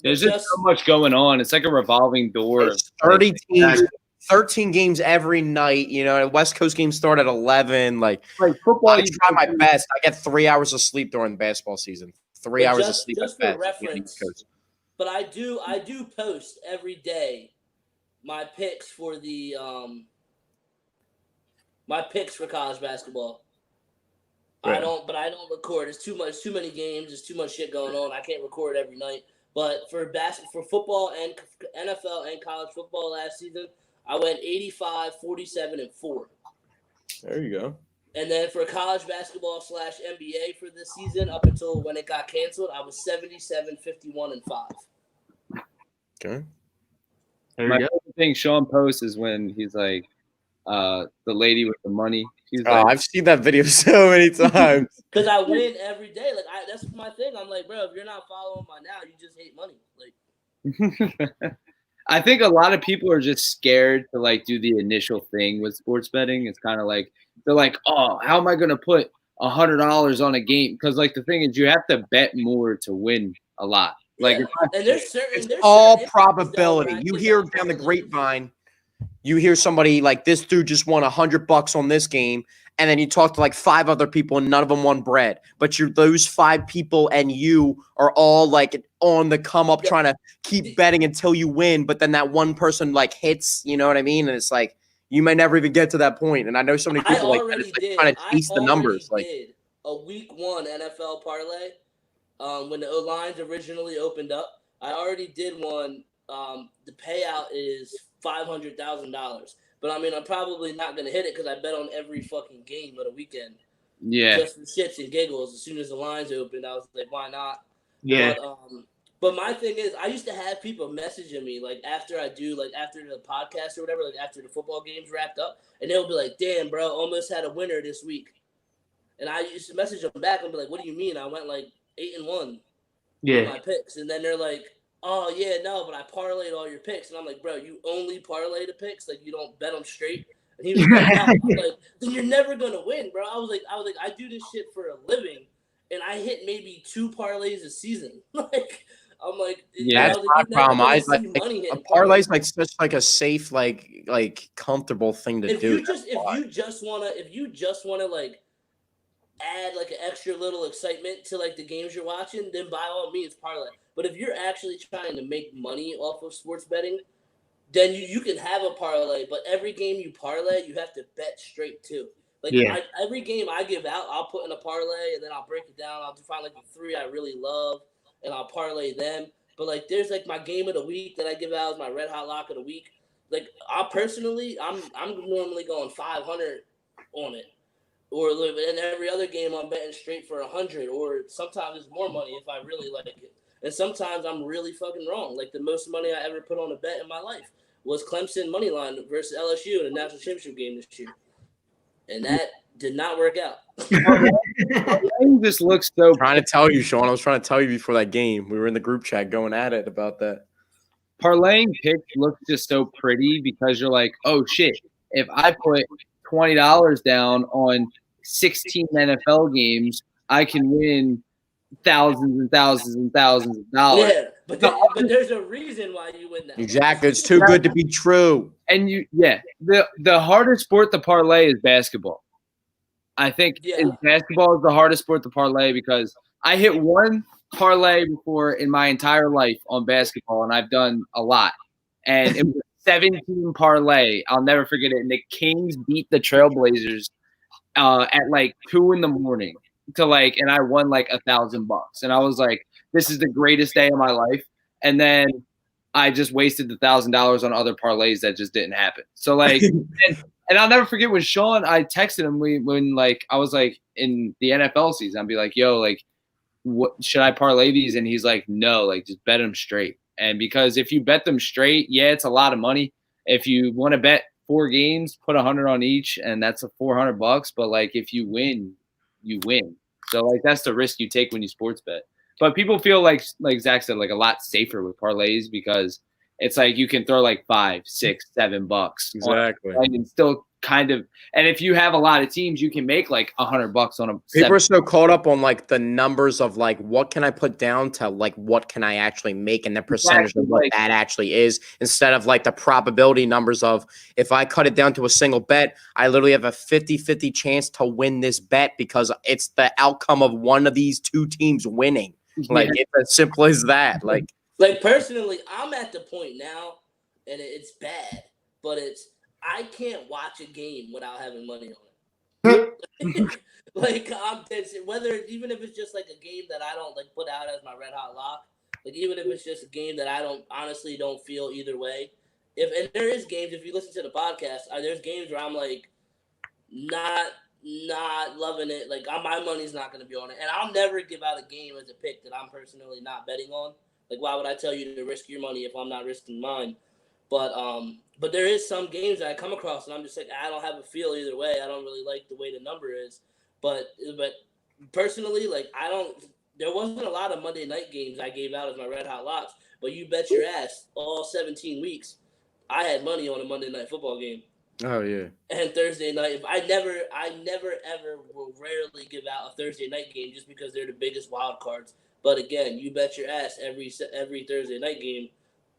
There's just so much going on. It's like a revolving door. 30 teams, 13 games every night. You know, West Coast games start at 11. Like football, I try my best. I get 3 hours of sleep during the basketball season. 3 hours of sleep. Just for reference. But I do post every day my picks for the my picks for college basketball. Right. I don't record. It's too many games. There's too much shit going on. I can't record every night. But for football and NFL and college football last season, I went 85, 47, and 4. There you go. And then for college basketball / NBA for this season, up until when it got canceled, I was 77, 51, and 5. Okay. My favorite thing Sean posts is when he's like, the lady with the money. She's like, I've seen that video so many times. Because I win every day. Like that's my thing. I'm like, bro, if you're not following by now, you just hate money. Like, I think a lot of people are just scared to like do the initial thing with sports betting. It's kind of like they're like, oh, how am I going to put $100 on a game? Because like the thing is, you have to bet more to win a lot. Like, and there's all probability. You hear down the grapevine. You hear somebody like, this dude just won $100 on this game, and then you talk to like 5 other people and none of them won bread. But those 5 people and you are all like on the come up trying to keep betting until you win. But then that one person like hits, you know what I mean? And it's like, you may never even get to that point. And I know so many people like trying to chase the numbers. Like a week 1 NFL parlay when the lines originally opened up. I already did one. The payout is $500,000, but I mean, I'm probably not gonna hit it because I bet on every fucking game of the weekend. Yeah, just for shits and giggles. As soon as the lines opened, I was like, why not? Yeah. But my thing is, I used to have people messaging me like after the podcast or whatever, like after the football games wrapped up, and they'll be like, "Damn, bro, almost had a winner this week," and I used to message them back and be like, "What do you mean? I went like 8-1 with my picks," and then they're like, "Oh yeah, no, but I parlayed all your picks," and I'm like, "Bro, you only parlay the picks, like you don't bet them straight." And he was like, no. I'm like, "Then you're never gonna win, bro." I was like, I do this shit for a living, and I hit maybe 2 parlays a season. Like, I'm like, yeah, that's my problem. I like a parlay's like such like a safe, like comfortable thing to do. If you just wanna like add like an extra little excitement to like the games you're watching, then by all means parlay. But if you're actually trying to make money off of sports betting, then you can have a parlay. But every game you parlay, you have to bet straight too. Like every game I give out, I'll put in a parlay and then I'll break it down. I'll find like the 3 I really love and I'll parlay them. But like there's like my game of the week that I give out is my red hot lock of the week. Like I'm normally going 500 on it. Or in every other game, I'm betting straight for 100. Or sometimes it's more money if I really like it. And sometimes I'm really fucking wrong. Like the most money I ever put on a bet in my life was Clemson money line versus LSU in the national championship game this year, and that did not work out. This looks so. Trying to tell you, Sean. I was trying to tell you before that game. We were in the group chat going at it about that. Parlaying picks looks just so pretty because you're like, oh shit! If I put $20 down on 16 NFL games, I can win thousands and thousands and thousands of dollars. Yeah, but there's a reason why you win that. Exactly. It's too good to be true. And the hardest sport to parlay is basketball. I think basketball is the hardest sport to parlay because I hit one parlay before in my entire life on basketball, and I've done a lot. And it was a 17 parlay. I'll never forget it. And the Kings beat the Trailblazers at like 2 a.m. and I won like $1,000. And I was like, this is the greatest day of my life. And then I just wasted the $1,000 on other parlays that just didn't happen. So like, and I'll never forget when Sean, I texted him when like I was like in the NFL season, I'd be like, yo, like, what should I parlay these? And he's like, no, like just bet them straight. And because if you bet them straight, yeah, it's a lot of money. If you want to bet 4 games, put 100 on each, and that's a $400. But like if you win, you win. So like that's the risk you take when you sports bet. But people feel like Zach said, like a lot safer with parlays because it's like you can throw like $5, $6, $7 exactly, and still kind of. And if you have a lot of teams, you can make like $100 on a. People are so caught up on like the numbers of like what can I put down to like what can I actually make and the percentage of what that actually is, instead of like the probability numbers of if I cut it down to a single bet, I literally have a 50-50 chance to win this bet because it's the outcome of one of these 2 teams winning. Like it's as simple as that. Like personally, I'm at the point now, and it's bad, but I can't watch a game without having money on it. Like I'm dead. Even if it's just like a game that I don't like put out as my red hot lock, like even if it's just a game that I honestly don't feel either way. And there is games, if you listen to the podcast, there's games where I'm like not loving it. Like my money's not going to be on it, and I'll never give out a game as a pick that I'm personally not betting on. Like why would I tell you to risk your money if I'm not risking mine? But there is some games that I come across and I'm just like I don't have a feel either way. I don't really like the way the number is. But personally, like there wasn't a lot of Monday night games I gave out as my red hot locks. But you bet your ass all 17 weeks, I had money on a Monday night football game. Oh yeah. And Thursday night, I never ever will rarely give out a Thursday night game just because they're the biggest wild cards. But again, you bet your ass every Thursday night game,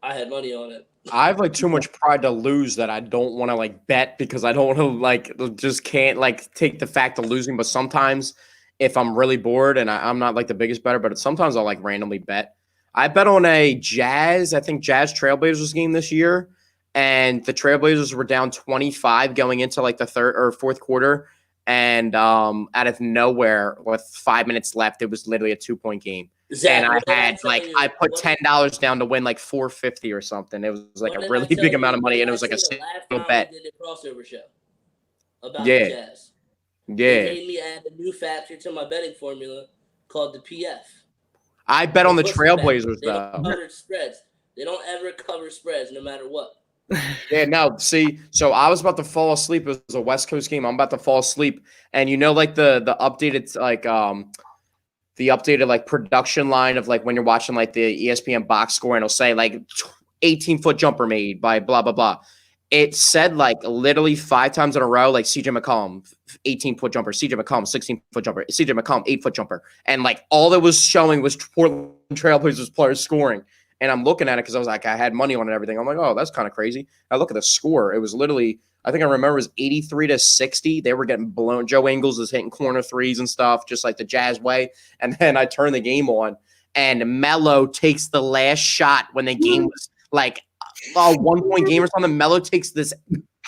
I had money on it. I have like too much pride to lose that I don't want to like bet because I don't want to like just can't like take the fact of losing. But sometimes if I'm really bored and I'm not like the biggest bettor, but sometimes I'll like randomly bet. I bet on a Jazz Trailblazers game this year. And the Trailblazers were down 25 going into like the third or fourth quarter. And out of nowhere, with 5 minutes left, it was literally a 2-point game. Zach, and I put $10 down to win like $450 or something. It was like a really big amount of money, and it was like a single bet. Did a crossover show about the Jazz. Yeah. They made me add a new factor to my betting formula called the PF. I bet on the Trailblazers though. Don't cover spreads. They don't ever cover spreads, no matter what. Yeah, no, see, so I was about to fall asleep. It was a West Coast game. I'm about to fall asleep. And you know, like the updated like production line of like when you're watching like the ESPN box score and it'll say like 18-foot jumper made by blah blah blah. It said like literally 5 times in a row, like CJ McCollum, 18-foot jumper, CJ McCollum, 16-foot jumper, CJ McCollum, 8-foot jumper. And like all that was showing was Portland Trailblazers players scoring. And I'm looking at it because I was like, I had money on it and everything. I'm like, oh, that's kind of crazy. I look at the score. It was literally, I think I remember it was 83-60. They were getting blown. Joe Ingles is hitting corner threes and stuff, just like the Jazz way. And then I turn the game on, and Melo takes the last shot when the game was like a 1-point game or something. Melo takes this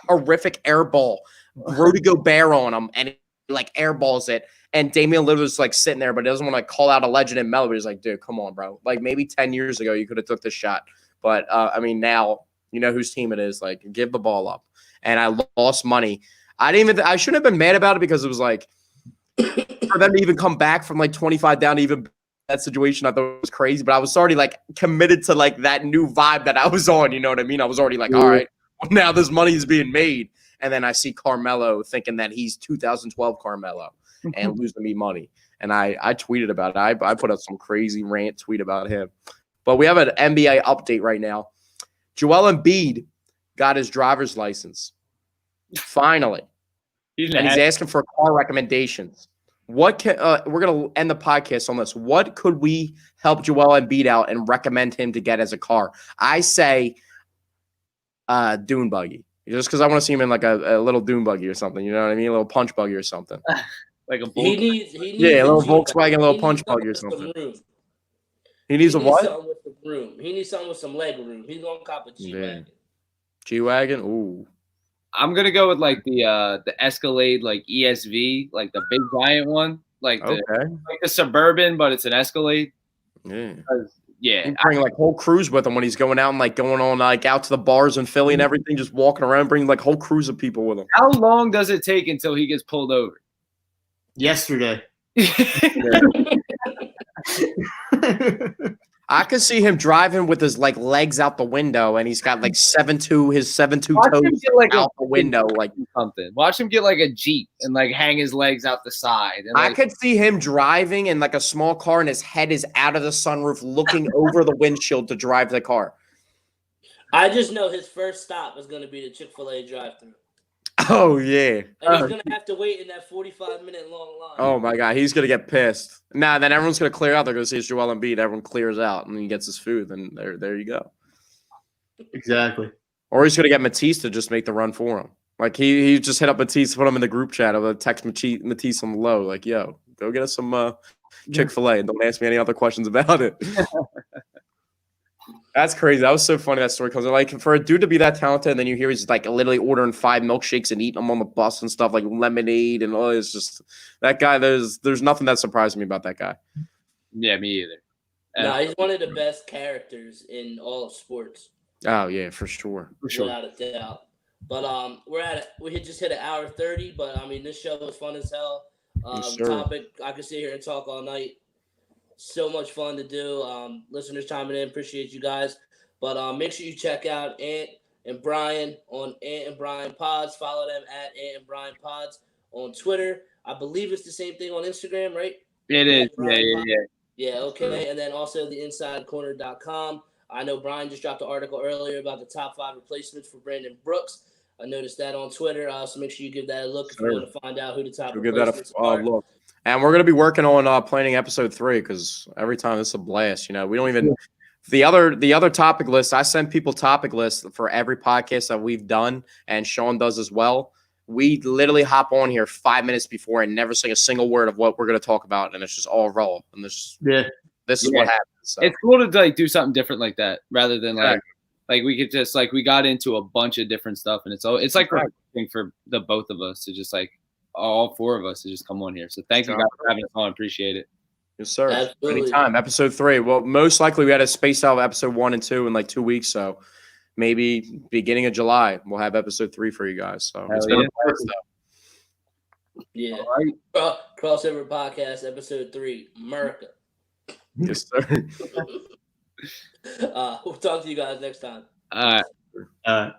horrific air ball, Rudy Gobert on him, and it, like airballs it. And Damian Lillard was like sitting there, but he doesn't want to call out a legend in Melo. But he's like, dude, come on, bro. Like maybe 10 years ago, you could have took this shot. But I mean, now you know whose team it is. Like, give the ball up. And I lost money. I shouldn't have been mad about it because it was like for them to even come back from like 25 down to even that situation. I thought it was crazy, but I was already like committed to like that new vibe that I was on. You know what I mean? I was already like, all right, well, now this money is being made. And then I see Carmelo thinking that he's 2012 Carmelo. And losing me money. And I tweeted about it. I put up some crazy rant tweet about him. But we have an NBA update right now. Joel Embiid got his driver's license. Finally. He's asking for car recommendations. What can we're going to end the podcast on this. What could we help Joel Embiid out and recommend him to get as a car? I say dune buggy. Just because I want to see him in like a little dune buggy or something. You know what I mean? A little punch buggy or something. Like a he needs a little Volkswagen, a little punch buggy or something. He needs a what? Something with the room. He needs something with some leg room. He's gonna cop a G-Wagon. G-Wagon? Ooh. I'm gonna go with like the Escalade, like ESV, like the big giant one, like the Suburban, but it's an Escalade. Yeah. Yeah. He bring like whole crews with him when he's going out and like going on like out to the bars in Philly and everything, just walking around, bringing like whole crews of people with him. How long does it take until he gets pulled over? Yesterday. I could see him driving with his like legs out the window, and he's got like 7'2", his 7'2" toes like out the window, like something. Watch him get like a Jeep and like hang his legs out the side. And, I could see him driving in like a small car, and his head is out of the sunroof, looking over the windshield to drive the car. I just know his first stop is going to be the Chick-fil-A drive-thru. Oh yeah, and he's gonna have to wait in that 45-minute long line. Oh my god, he's gonna get pissed. Nah, then everyone's gonna clear out. They're gonna see it's Joel Embiid. Everyone clears out, and he gets his food. And there you go. Exactly. Or he's gonna get Matisse to just make the run for him. Like he just hit up Matisse, put him in the group chat. I'll text Matisse on the low, like, yo, go get us some Chick-fil-A, and don't ask me any other questions about it. That's crazy. That was so funny, that story comes in. Like, for a dude to be that talented, and then you hear he's like literally ordering 5 milkshakes and eating them on the bus and stuff, like lemonade and all. It's just that guy. There's nothing that surprised me about that guy. Yeah, me either. No, he's one of the best characters in all of sports. Oh yeah, for sure. Without a doubt. But we had just hit 1:30, but I mean, this show was fun as hell. Topic, I could sit here and talk all night. So much fun to do. Listeners chiming in, appreciate you guys. But make sure you check out Ant and Bryan on Ant and Bryan Pods. Follow them at Ant and Bryan Pods on Twitter. I believe it's the same thing on Instagram, right? It is. Yeah, okay. And then also the InsideCorner.com. I know Bryan just dropped an article earlier about the top 5 replacements for Brandon Brooks. I noticed that on Twitter. So make sure you give that a look if you want to find out who the top replacements are. Look. And we're going to be working on planning episode 3 because every time it's a blast. You know, we don't even the other topic list. I send people topic lists for every podcast that we've done, and Sean does as well. We literally hop on here 5 minutes before and never say a single word of what we're going to talk about, and it's just all raw. And this is what happens. So. It's cool to like do something different like that rather than like we could just like we got into a bunch of different stuff, and it's like refreshing for the both of us to just like. All 4 of us to just come on here. So thank you guys for having us on. Appreciate it. Yes, sir. Absolutely. Anytime. Episode 3. Well, most likely we had a space out of episode 1 and 2 in like 2 weeks. So maybe beginning of July, we'll have episode 3 for you guys. So it's been a blast, though. Yeah. All right. Crossover Podcast, episode 3, America. Yes, sir. We'll talk to you guys next time. All right.